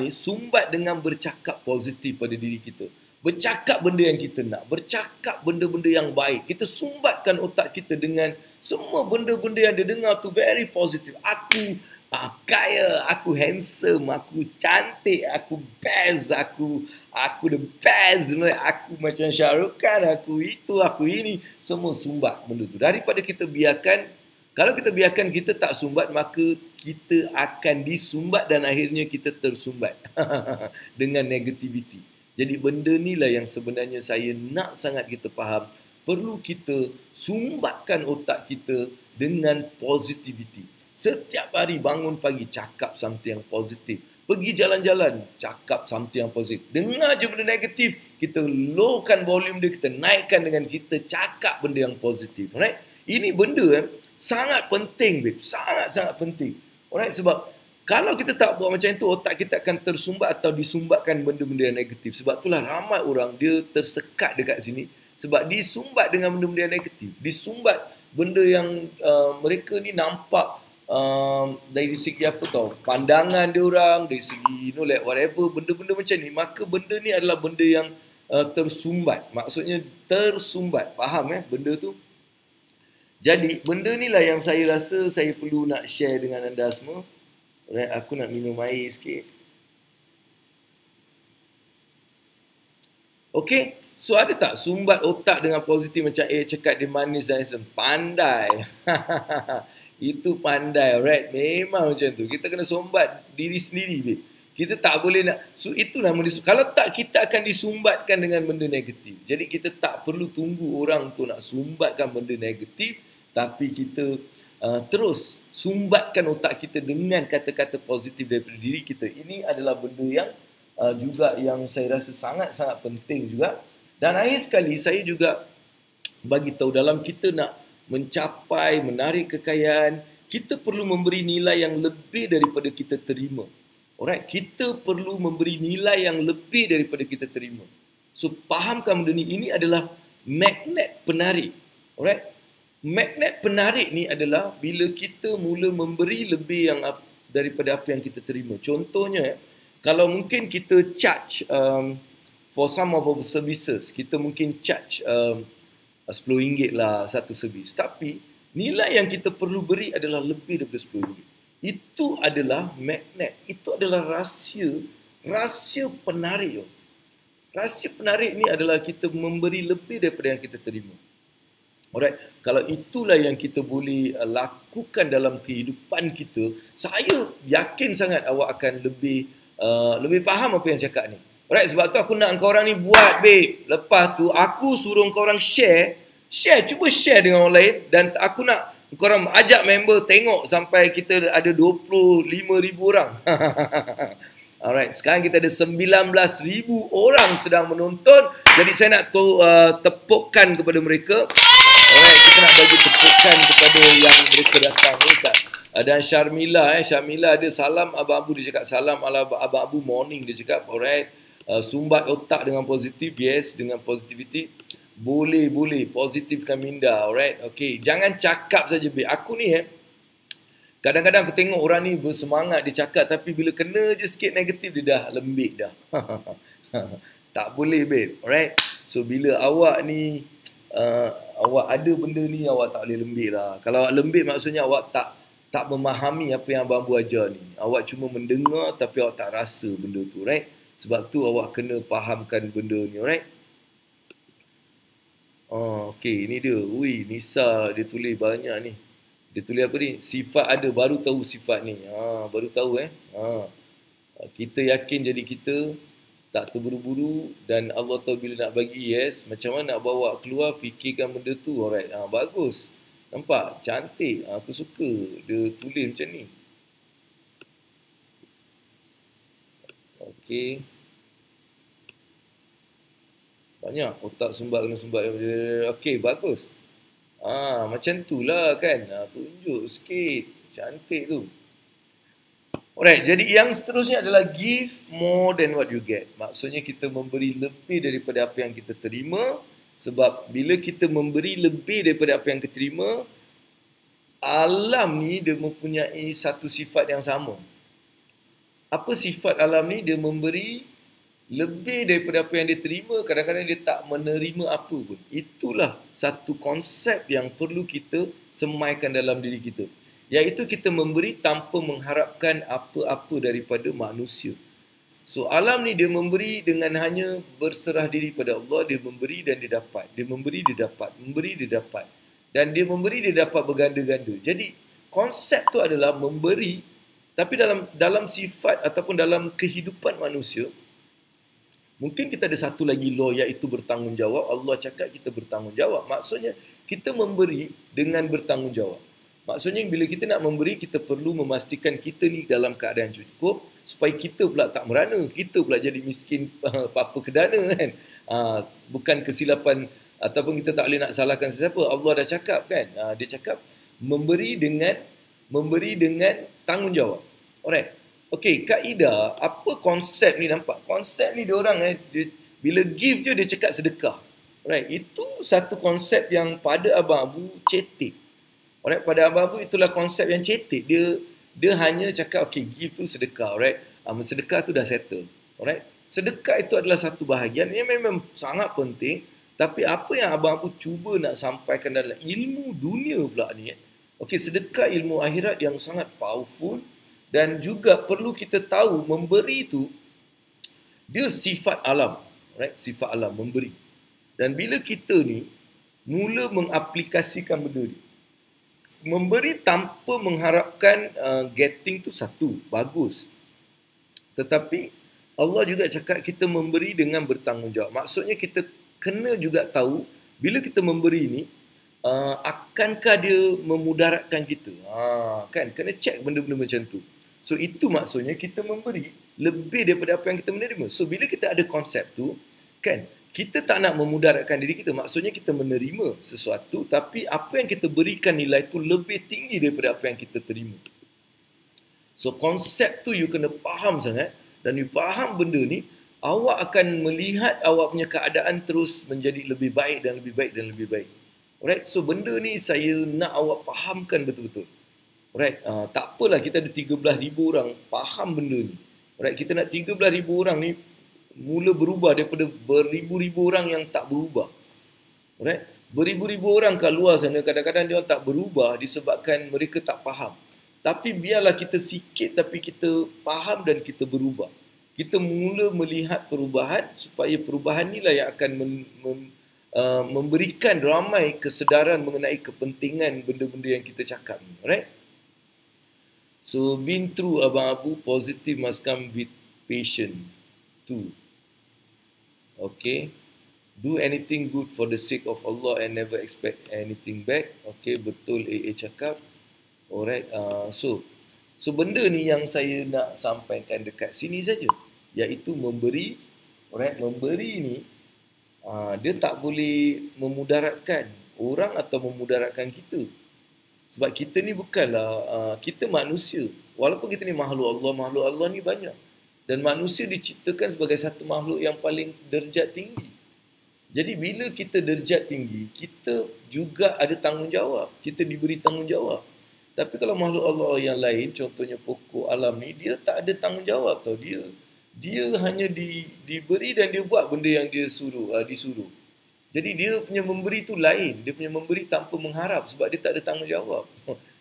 sumbat dengan bercakap positif pada diri kita. Bercakap benda yang kita nak, bercakap benda-benda yang baik. Kita sumbatkan otak kita dengan semua benda-benda yang dia dengar tu very positif. Aku kaya, aku handsome, aku cantik, aku best, aku the best, aku macam Shah Rukh Khan, aku itu, aku ini, semua sumbat benda tu. Daripada kita biarkan, kalau kita biarkan kita tak sumbat, maka kita akan disumbat dan akhirnya kita tersumbat dengan negativity. Jadi benda ni lah yang sebenarnya saya nak sangat kita faham. Perlu kita sumbatkan otak kita dengan positivity. Setiap hari bangun pagi, cakap something yang positif. Pergi jalan-jalan, cakap something yang positif. Dengar je benda negatif, kita lowkan volume dia, kita naikkan dengan kita cakap benda yang positif. Alright? Ini benda sangat penting, babe. Sangat-sangat penting. Alright? Sebab kalau kita tak buat macam itu, otak kita akan tersumbat atau disumbatkan benda-benda yang negatif. Sebab itulah ramai orang dia tersekat dekat sini. Sebab disumbat dengan benda-benda yang negatif. Disumbat benda yang mereka ni nampak dari segi apa tau, pandangan dia orang, dari segi like whatever, benda-benda macam ni, maka benda ni adalah benda yang tersumbat. Maksudnya tersumbat. Faham benda tu? Jadi benda ni lah yang saya rasa saya perlu nak share dengan anda semua. Alright, aku nak minum air sikit. Okay, so ada tak sumbat otak dengan positif macam cakap dia manis dan handsome? Pandai. Itu pandai, alright? Memang macam tu. Kita kena sumbat diri sendiri, babe. Kita tak boleh nak, so itu nama dia. Kalau tak, kita akan disumbatkan dengan benda negatif. Jadi kita tak perlu tunggu orang tu nak sumbatkan benda negatif, tapi kita terus sumbatkan otak kita dengan kata-kata positif daripada diri kita. Ini adalah benda yang juga yang saya rasa sangat-sangat penting juga. Dan akhir sekali saya juga bagi tahu, dalam kita nak mencapai, menarik kekayaan, kita perlu memberi nilai yang lebih daripada kita terima. Alright, kita perlu memberi nilai yang lebih daripada kita terima. So, fahamkan benda ni, ini adalah magnet penarik. Alright, magnet penarik ni adalah bila kita mula memberi lebih yang daripada apa yang kita terima. Contohnya, kalau mungkin kita charge for some of our services, kita mungkin charge RM10 lah satu servis. Tapi nilai yang kita perlu beri adalah lebih daripada RM10. Itu adalah magnet. Itu adalah rahsia penarik. Rahsia penarik ni adalah kita memberi lebih daripada yang kita terima. Alright, kalau itulah yang kita boleh lakukan dalam kehidupan kita, saya yakin sangat awak akan lebih faham apa yang cakap ni. Alright, sebab tu aku nak engkau orang ni buat, babe. Lepas tu aku suruh engkau orang share, cuba share dengan orang lain, dan aku nak Korang ajak member tengok sampai kita ada 25,000 orang. Alright, sekarang kita ada 19,000 orang sedang menonton. Jadi saya nak tepukkan kepada mereka. Alright, kita nak bagi tepukan kepada yang mereka datang ni kat. Dan Syarmila Syarmila ada salam Abang Abu, dia cakap salam ala Abang Abu morning, dia cakap. Alright. Sumbat otak dengan positif, yes, dengan positivity. Boleh, positifkan minda. Alright. Okay, jangan cakap saja, babe. Aku ni kadang-kadang aku tengok orang ni bersemangat dia cakap, tapi bila kena je sikit negatif dia dah lembik dah. Tak boleh, babe. Alright. So bila awak ni awak ada benda ni, awak tak boleh lembik lah. Kalau awak lembik maksudnya awak tak memahami apa yang Abang Abu ajar ni. Awak cuma mendengar tapi awak tak rasa benda tu, right? Sebab tu awak kena fahamkan benda ni, right? Okay, ini dia. Ui, Nisa dia tulis banyak ni. Dia tulis apa ni? Sifat ada, baru tahu sifat ni. Baru tahu Kita yakin jadi kita, tak terburu-buru, dan Allah tahu bila nak bagi, yes. Macam mana nak bawa keluar, fikirkan benda tu. Alright, bagus. Nampak? Cantik. Aku suka dia tulis macam ni. Okey. Banyak otak sumbat kena sumbat. Okey, bagus. Macam tu lah kan. Tunjuk sikit. Cantik tu. Alright, jadi yang seterusnya adalah give more than what you get. Maksudnya kita memberi lebih daripada apa yang kita terima. Sebab bila kita memberi lebih daripada apa yang kita terima, alam ni dia mempunyai satu sifat yang sama. Apa sifat alam ni? Dia memberi lebih daripada apa yang dia terima. Kadang-kadang dia tak menerima apa pun. Itulah satu konsep yang perlu kita semaikan dalam diri kita. Iaitu kita memberi tanpa mengharapkan apa-apa daripada manusia. So alam ni dia memberi dengan hanya berserah diri pada Allah. Dia memberi dan dia dapat. Dia memberi, dia dapat. Memberi, dia dapat. Dan dia memberi, dia dapat berganda-ganda. Jadi konsep tu adalah memberi. Tapi dalam sifat ataupun dalam kehidupan manusia, mungkin kita ada satu lagi law, iaitu bertanggungjawab. Allah cakap kita bertanggungjawab. Maksudnya kita memberi dengan bertanggungjawab. Maksudnya bila kita nak memberi, kita perlu memastikan kita ni dalam keadaan cukup, supaya kita pula tak merana, kita pula jadi miskin apa-apa kedana kan. Bukan kesilapan ataupun kita tak boleh nak salahkan sesiapa. Allah dah cakap kan. Dia cakap memberi dengan tanggungjawab. Alright. Okey, kaedah apa konsep ni, nampak? Konsep ni dia orang bila give je dia cakap sedekah. Alright, itu satu konsep yang pada Abang Abu cetek. Alright, pada Abang Abu itulah konsep yang cetek. Dia hanya cakap okey, give tu sedekah, alright. Sedekah tu dah settle. Alright. Sedekah itu adalah satu bahagian yang memang sangat penting, tapi apa yang Abang Abu cuba nak sampaikan dalam ilmu dunia pula ni, okey, sedekah ilmu akhirat yang sangat powerful, dan juga perlu kita tahu memberi itu dia sifat alam, right? Sifat alam memberi. Dan bila kita ni mula mengaplikasikan benda ni, memberi tanpa mengharapkan getting tu satu, bagus. Tetapi Allah juga cakap kita memberi dengan bertanggungjawab. Maksudnya kita kena juga tahu bila kita memberi ni, akankah dia memudaratkan kita? Kan kena check benda-benda macam tu. So itu maksudnya kita memberi lebih daripada apa yang kita menerima. So bila kita ada konsep tu, kan, kita tak nak memudaratkan diri kita. Maksudnya kita menerima sesuatu, tapi apa yang kita berikan nilai tu lebih tinggi daripada apa yang kita terima. So konsep tu you kena faham sangat. Dan you faham benda ni, awak akan melihat awak punya keadaan terus menjadi lebih baik dan lebih baik dan lebih baik. Alright, so benda ni saya nak awak fahamkan betul-betul. Alright, tak apalah kita ada 13,000 orang faham benda ni. Alright, kita nak 13,000 orang ni mula berubah daripada beribu-ribu orang yang tak berubah. Alright, beribu-ribu orang kat luar sana kadang-kadang dia tak berubah disebabkan mereka tak faham. Tapi biarlah kita sikit tapi kita faham dan kita berubah. Kita mula melihat perubahan supaya perubahan inilah yang akan memberikan ramai kesedaran mengenai kepentingan benda-benda yang kita cakap ni. Alright? So, been through Abang Abu, positive must come with patience too. Okay? Do anything good for the sake of Allah and never expect anything back. Okay, betul AA cakap. Alright, so benda ni yang saya nak sampaikan dekat sini saja, iaitu memberi. Alright, memberi ni dia tak boleh memudaratkan orang atau memudaratkan kita. Sebab kita ni bukanlah, kita manusia. Walaupun kita ni makhluk Allah ni banyak. Dan manusia diciptakan sebagai satu makhluk yang paling derajat tinggi. Jadi bila kita derajat tinggi, kita juga ada tanggungjawab. Kita diberi tanggungjawab. Tapi kalau makhluk Allah yang lain, contohnya pokok alam ni, dia tak ada tanggungjawab tau. Dia hanya diberi dan dia buat benda yang dia disuruh. Jadi dia punya memberi tu lain. Dia punya memberi tanpa mengharap sebab dia tak ada tanggungjawab.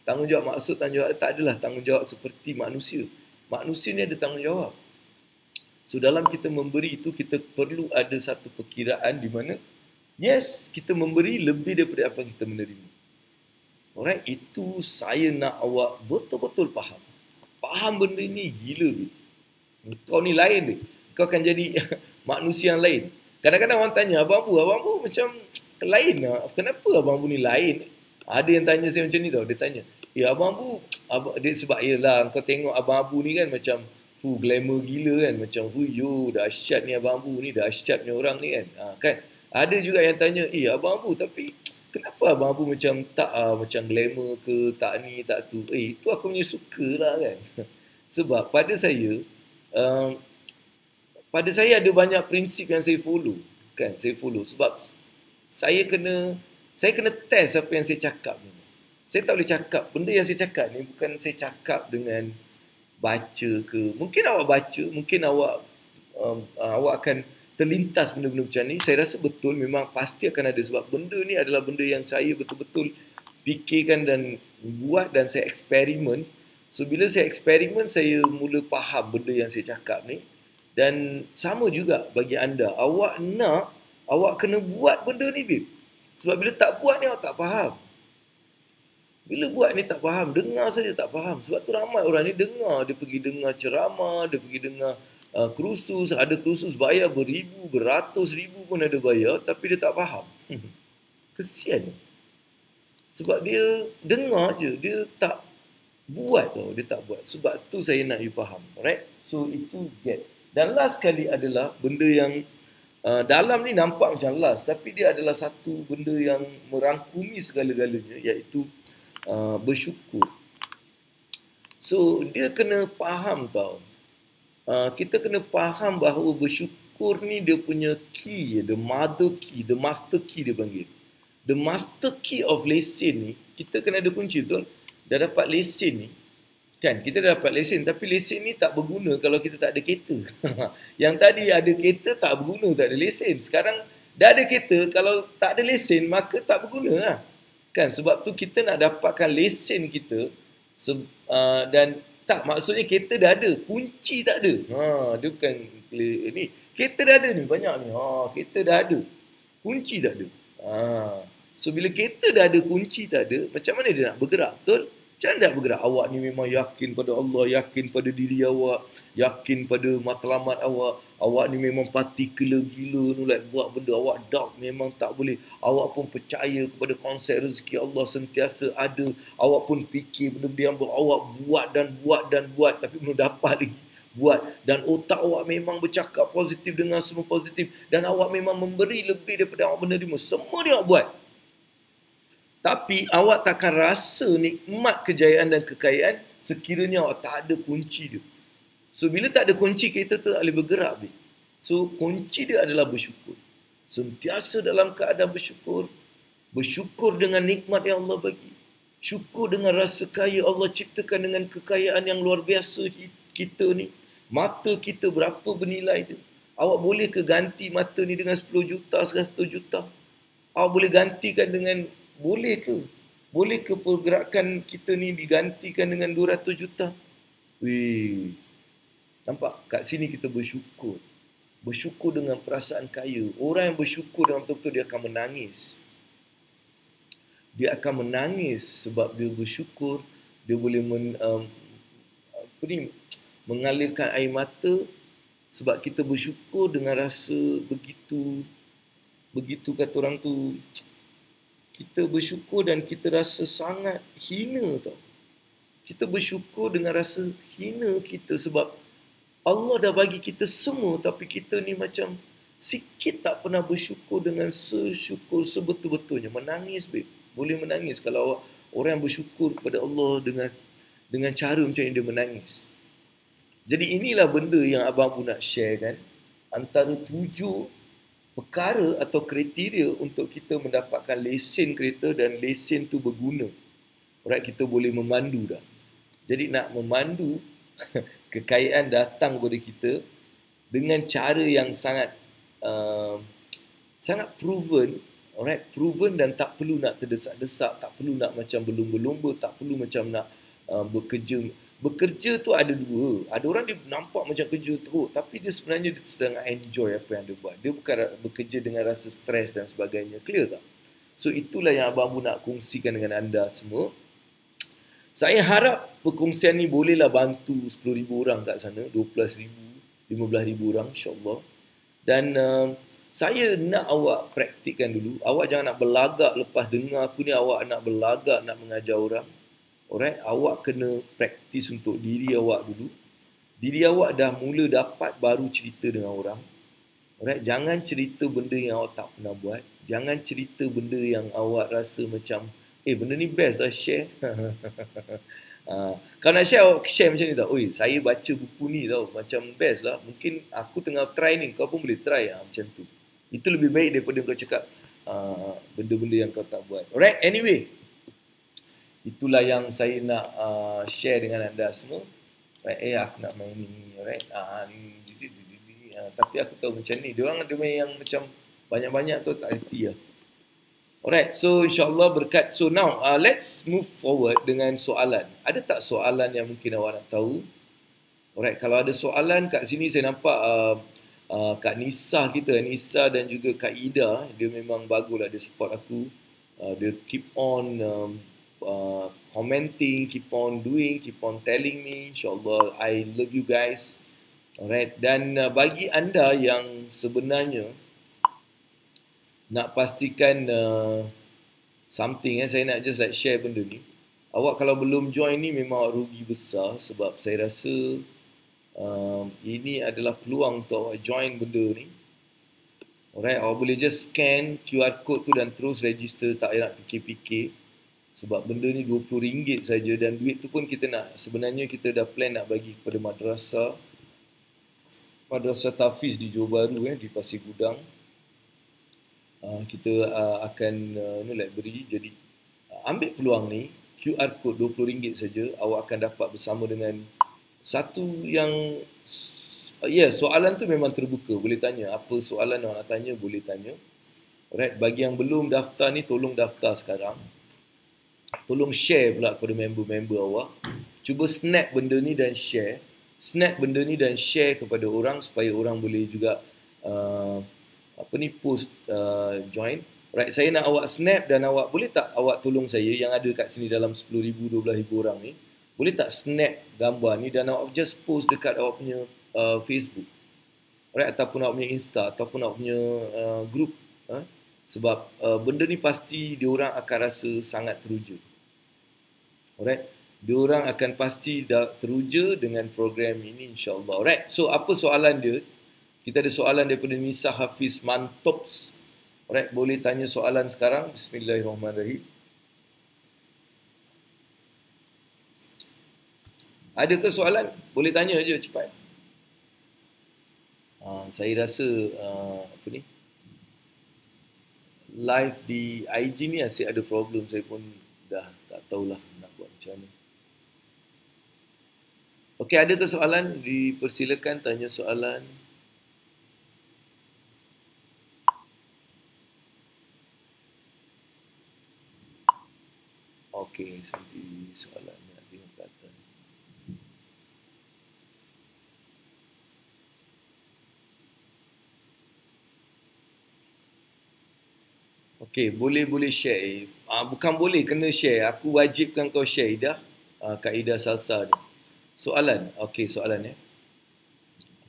Tanggungjawab maksud tanggungjawab tak adalah tanggungjawab seperti manusia. Manusia ni ada tanggungjawab. So dalam kita memberi itu, kita perlu ada satu perkiraan di mana yes, kita memberi lebih daripada apa yang kita menerima. Alright, itu saya nak awak betul-betul faham. Faham benda ni gila be. Kau ni lain be. Kau akan jadi manusia yang lain. Kadang-kadang orang tanya, Abang Bu macam lain lah. Kenapa Abang Bu ni lain? Ada yang tanya saya macam ni tau. Dia tanya, Abang Bu, dia sebab yelah kau tengok Abang Abu ni kan macam glamour gila kan. Macam dahsyat ni Abang Abu ni, dahsyatnya orang ni kan. Kan? Ada juga yang tanya, Abang Abu tapi kenapa Abang Abu macam tak macam glamour ke, tak ni, tak tu. Itu aku punya suka lah kan. Sebab pada saya ada banyak prinsip yang saya follow. Kan? Saya follow. Sebab saya kena test apa yang saya cakap ni. Saya tak boleh cakap. Benda yang saya cakap ni bukan saya cakap dengan baca ke. Mungkin awak baca, mungkin awak akan terlintas benda-benda macam ni. Saya rasa betul, memang pasti akan ada. Sebab benda ni adalah benda yang saya betul-betul fikirkan dan buat dan saya eksperimen. So bila saya eksperimen, saya mula faham benda yang saya cakap ni. Dan sama juga bagi anda. Awak kena buat benda ni, babe. Sebab bila tak buat ni, awak tak faham. Bila buat ni tak faham, dengar saja tak faham. Sebab tu ramai orang ni dengar. Dia pergi dengar ceramah, dia pergi dengar kursus. Ada kursus bayar beribu, beratus ribu pun ada bayar. Tapi dia tak faham. Kesian. Sebab dia dengar je, dia tak buat tau. Dia tak buat. Sebab tu saya nak you faham. Alright? So itu get. Dan last kali adalah benda yang dalam ni nampak macam last, tapi dia adalah satu benda yang merangkumi segala-galanya, iaitu bersyukur. So dia kena faham tau. Kita kena faham bahawa bersyukur ni dia punya key, the mother key, the master key dia panggil. The master key of lesen ni, kita kena ada kunci betul. Dah dapat lesen ni, kan, kita dah dapat lesen, tapi lesen ni tak berguna kalau kita tak ada kereta. Yang tadi ada kereta tak berguna, tak ada lesen. Sekarang dah ada kereta, kalau tak ada lesen maka tak berguna lah. Kan, sebab tu kita nak dapatkan lesen kita dan tak, maksudnya kereta dah ada, kunci tak ada. Dia bukan ni. Kereta dah ada ni, banyak ni. Kereta dah ada, kunci tak ada. So bila kereta dah ada, kunci tak ada, macam mana dia nak bergerak, betul? Macam mana nak bergerak? Awak ni memang yakin pada Allah, yakin pada diri awak, yakin pada matlamat awak. Awak ni memang particular gila ni, like buat benda awak doubt memang tak boleh. Awak pun percaya kepada konsep rezeki Allah sentiasa ada. Awak pun fikir benda-benda yang awak buat dan buat tapi belum dapat lagi buat. Dan otak awak memang bercakap positif dengan semua positif. Dan awak memang memberi lebih daripada awak menerima. Semua dia awak buat. Tapi awak takkan rasa nikmat kejayaan dan kekayaan sekiranya awak tak ada kunci dia. So bila tak ada kunci, kita tu tak boleh bergerak. So kunci dia adalah bersyukur. Sentiasa dalam keadaan bersyukur. Bersyukur dengan nikmat yang Allah bagi. Syukur dengan rasa kaya Allah ciptakan dengan kekayaan yang luar biasa kita ni. Mata kita berapa bernilai dia. Awak boleh ke ganti mata ni dengan 10 juta, 100 juta? Awak boleh gantikan dengan, boleh ke? Boleh ke pergerakan kita ni digantikan dengan 200 juta? Wih. Nampak? Kat sini kita bersyukur. Bersyukur dengan perasaan kaya. Orang yang bersyukur dengan betul-betul dia akan menangis. Dia akan menangis sebab dia bersyukur. Dia boleh mengalirkan air mata sebab kita bersyukur dengan rasa begitu begitu kata orang tu, kita bersyukur dan kita rasa sangat hina tau. Kita bersyukur dengan rasa hina kita sebab Allah dah bagi kita semua, tapi kita ni macam sikit tak pernah bersyukur dengan sesyukur sebetul-betulnya. Menangis, babe. Boleh menangis kalau orang yang bersyukur kepada Allah dengan cara macam ni, dia menangis. Jadi inilah benda yang Abang pun nak share kan. Antara 7 perkara atau kriteria untuk kita mendapatkan lesen kereta dan lesen tu berguna. Alright, kita boleh memandu dah. Jadi nak memandu, kekayaan datang kepada kita dengan cara yang sangat sangat proven. Alright, proven dan tak perlu nak terdesak-desak, tak perlu nak macam berlumba-lumba, tak perlu macam nak bekerja. Bekerja tu ada 2. Ada orang dia nampak macam kerja teruk, tapi dia sebenarnya dia sedang enjoy apa yang dia buat. Dia bukan bekerja dengan rasa stres dan sebagainya. Clear tak? So itulah yang Abang Abu nak kongsikan dengan anda semua. Saya harap perkongsian ni bolehlah bantu 10,000 orang kat sana, 12,000, 15,000 orang insya-Allah. Dan saya nak awak praktikkan dulu. Awak jangan nak berlagak lepas dengar aku ni, awak nak berlagak nak mengajar orang. Alright, awak kena praktis untuk diri awak dulu. Diri awak dah mula dapat, baru cerita dengan orang. Alright, jangan cerita benda yang awak tak pernah buat. Jangan cerita benda yang awak rasa macam, benda ni best lah, share. Kalau nak share, awak share macam ni tau. Oi, saya baca buku ni tau, macam best lah. Mungkin aku tengah try ni, kau pun boleh try macam tu. Itu lebih baik daripada kau cakap benda-benda yang kau tak buat. Alright, anyway. Itulah yang saya nak share dengan anda semua. Right, aku nak main ni. Alright. Tapi aku tahu macam ni. Diorang ada main yang macam banyak-banyak tu tak hati lah. Alright, so insyaAllah berkat. So now, let's move forward dengan soalan. Ada tak soalan yang mungkin awak nak tahu? Alright, kalau ada soalan kat sini saya nampak Kak Nisa kita, Nisa dan juga Kak Ida, dia memang baguslah, dia support aku. Dia keep on commenting, keep on doing, keep on telling me. InsyaAllah, I love you guys. Alright, dan bagi anda yang sebenarnya nak pastikan something, saya nak just like share benda ni. Awak kalau belum join ni memang rugi besar, sebab saya rasa ini adalah peluang untuk awak join benda ni. Alright, awak boleh just scan QR code tu dan terus register, tak payah nak fikir-fikir. Sebab benda ni RM20 saja, dan duit tu pun kita nak, sebenarnya kita dah plan nak bagi kepada madrasah Tafiz di Johor Bahru, di Pasir Gudang. Kita akan beri. Jadi ambil peluang ni, QR code RM20 saja, awak akan dapat bersama dengan satu yang soalan tu memang terbuka, boleh tanya apa soalan awak nak tanya, boleh tanya. Alright, bagi yang belum daftar ni, tolong daftar sekarang. Tolong share pula kepada member-member awak. Cuba snap benda ni dan share. Snap benda ni dan share kepada orang supaya orang boleh juga post join. Right, saya nak awak snap dan awak boleh tak awak tolong saya yang ada kat sini dalam 10,000 12,000 orang ni. Boleh tak snap gambar ni dan awak just post dekat awak punya Facebook. Right, ataupun awak punya Insta ataupun awak punya group. Sebab benda ni pasti diorang akan rasa sangat teruja. Alright, diorang akan pasti teruja dengan program ini insyaAllah. Alright, so apa soalan dia? Kita ada soalan daripada Nisa Hafiz Mantops. Alright, boleh tanya soalan sekarang. Bismillahirrahmanirrahim. Ada ke soalan? Boleh tanya je cepat. Saya rasa live di IG ni asyik ada problem. Saya pun dah tak tahulah nak buat macam mana. Okey, ada ke soalan? Dipersilakan tanya soalan. Okey, nanti soalan nak tengok ke atas. Okey, boleh share. Bukan boleh, kena share. Aku wajibkan kau share, Ida. Kak Ida Salsa ni. Soalan. Okey, soalan ya.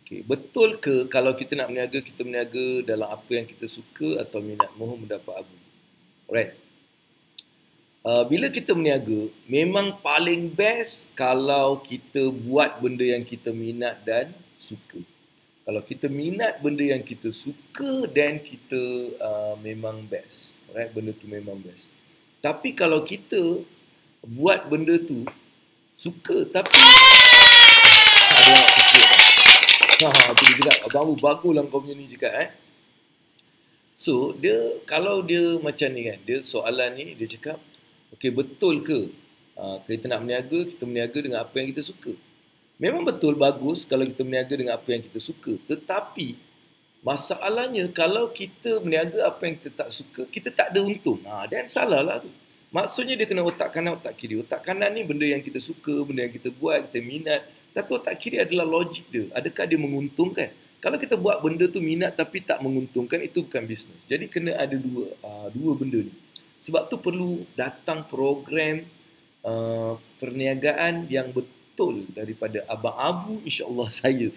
Okay. Betul ke kalau kita nak berniaga, kita berniaga dalam apa yang kita suka atau minat? Mohon mendapat Abu. Alright. Bila kita berniaga, memang paling best kalau kita buat benda yang kita minat dan suka. Kalau kita minat benda yang kita suka, then kita memang best. Alright, benda tu memang best. Tapi kalau kita buat benda tu suka tapi ada orang kecil. Tu dia cakap, abang baguslah kau punya ni cakap So, kalau dia macam ni kan, dia soalan ni dia cakap, okey, betul ke kita nak berniaga, kita berniaga dengan apa yang kita suka? Memang betul bagus kalau kita berniaga dengan apa yang kita suka. Tetapi masalahnya kalau kita berniaga apa yang kita tak suka, kita tak ada untung. Dan salah lah tu. Maksudnya dia kena otak kanan, otak kiri. Otak kanan ni benda yang kita suka, benda yang kita buat, kita minat. Tapi otak kiri adalah logik dia. Adakah dia menguntungkan? Kalau kita buat benda tu minat tapi tak menguntungkan, itu bukan bisnes. Jadi kena ada dua benda ni. Sebab tu perlu datang program perniagaan yang betul daripada Abang Abu. InsyaAllah saya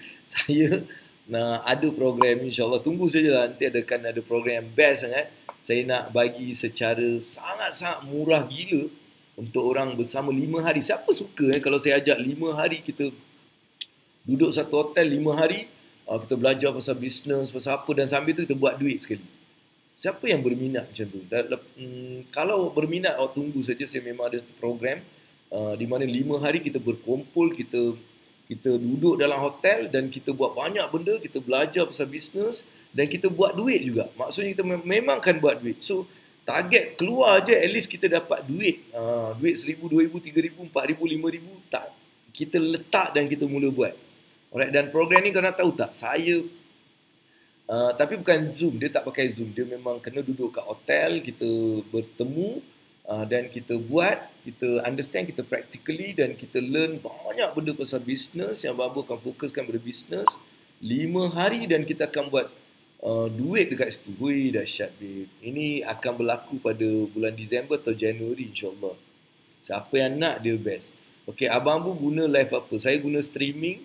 ada program, insyaAllah tunggu saja nanti akan ada program yang best sangat. Saya nak bagi secara sangat-sangat murah gila untuk orang bersama 5 hari. Siapa suka kalau saya ajak 5 hari kita duduk satu hotel 5 hari, kita belajar pasal bisnes, pasal apa, dan sambil tu kita buat duit sekali. Siapa yang berminat macam tu? Kalau berminat, tunggu saja. Saya memang ada program di mana 5 hari kita berkumpul, kita duduk dalam hotel dan kita buat banyak benda, kita belajar pasal bisnes dan kita buat duit juga. Maksudnya kita memang akan buat duit. So, target keluar je, at least kita dapat duit. Duit 1,000, 2,000, 3,000, 4,000, 5,000. Tak. Kita letak dan kita mula buat. Alright, dan program ni kau nak tahu tak? Saya, tapi bukan Zoom. Dia tak pakai Zoom. Dia memang kena duduk kat hotel, kita bertemu dan kita buat, kita understand, kita practically dan kita learn banyak benda pasal bisnes yang Babu akan fokuskan pada bisnes 5 hari dan kita akan buat duit dekat situ. Hui, dahsyat babe. Ini akan berlaku pada bulan Disember atau Januari insyaAllah. Siapa yang nak, dia best. Okay, Abang Abu guna live apa? Saya guna streaming.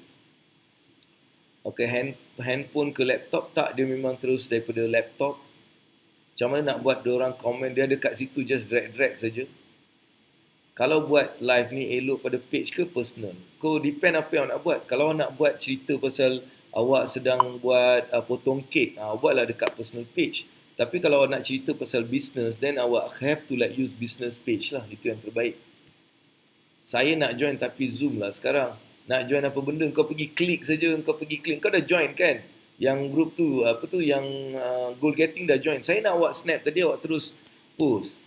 Okay, handphone ke laptop tak, dia memang terus daripada laptop. Macam mana nak buat diorang komen, dia ada kat situ, just drag saja. Kalau buat live ni elok pada page ke personal? Kau depend apa yang nak buat. Kalau nak buat cerita pasal awak sedang buat potong kek, buatlah dekat personal page. Tapi kalau nak cerita pasal business, then awak have to use business page lah. Itu yang terbaik. Saya nak join tapi Zoom lah sekarang. Nak join apa benda, kau pergi klik saja, kau pergi klik. Kau dah join kan? Yang group tu, yang goal getting dah join. Saya nak awak snap tadi, awak terus post.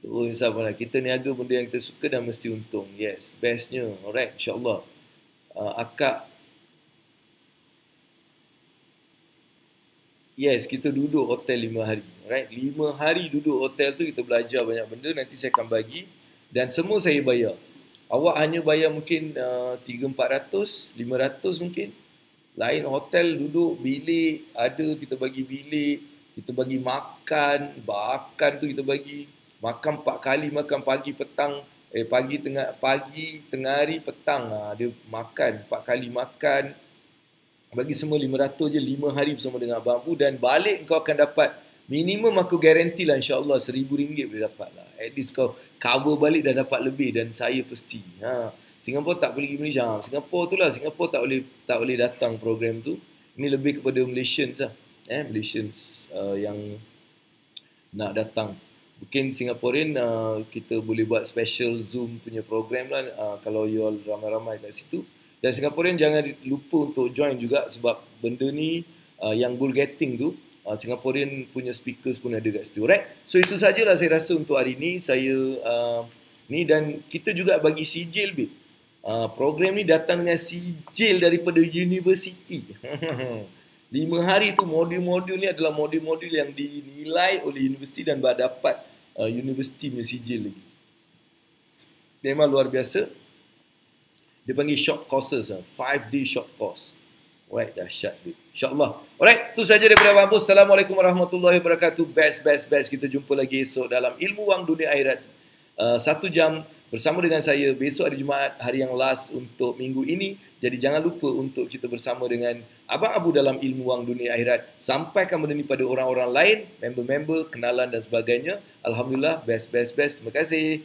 Oh, insyaAllah. Kita niaga benda yang kita suka dan mesti untung. Yes, bestnya. Alright, insyaAllah. Akak. Yes, kita duduk hotel 5 hari. Alright, 5 hari duduk hotel tu, kita belajar banyak benda. Nanti saya akan bagi. Dan semua saya bayar. Awak hanya bayar mungkin 300-400, 500 mungkin. Lain hotel duduk, bilik, ada kita bagi bilik. Kita bagi makan tu kita bagi. Makan 4 kali, makan pagi, petang, pagi, tengah hari, petang. Dia makan, 4 kali makan. Bagi semua 500 je, 5 hari bersama dengan Abang Abu. Dan balik kau akan dapat, minimum aku garanti lah insyaAllah RM1,000 boleh dapat lah. At least kau cover balik dah dapat lebih, dan saya pasti. Singapura tak boleh pergi Malaysia. Singapura tu lah, Singapura tak boleh datang program tu. Ini lebih kepada Malaysians lah. Malaysians yang nak datang. Mungkin Singaporean kita boleh buat special Zoom punya program lah kalau you all ramai-ramai kat situ. Dan Singaporean jangan lupa untuk join juga, sebab benda ni yang goal getting tu Singaporean punya speakers pun ada kat situ. Right? So itu sajalah saya rasa untuk hari ni. Saya ni, dan kita juga bagi sijil bit. Program ni datang dengan sijil daripada universiti. 5 hari tu modul-modul ni adalah modul-modul yang dinilai oleh universiti dan dapat universiti punya sijil lagi. Memang luar biasa. Dia panggil short courses, 5-day short course. Alright, dahsyat. InsyaAllah. Alright, itu saja daripada Abang Abu. Assalamualaikum warahmatullahi wabarakatuh. Best. Kita jumpa lagi esok dalam Ilmu Wang Dunia Akhirat. 1 jam bersama dengan saya. Besok hari Jumaat, hari yang last untuk minggu ini. Jadi jangan lupa untuk kita bersama dengan Abang Abu dalam ilmu wang dunia akhirat. Sampaikan benda ni pada orang-orang lain, member-member, kenalan dan sebagainya. Alhamdulillah, best. Terima kasih.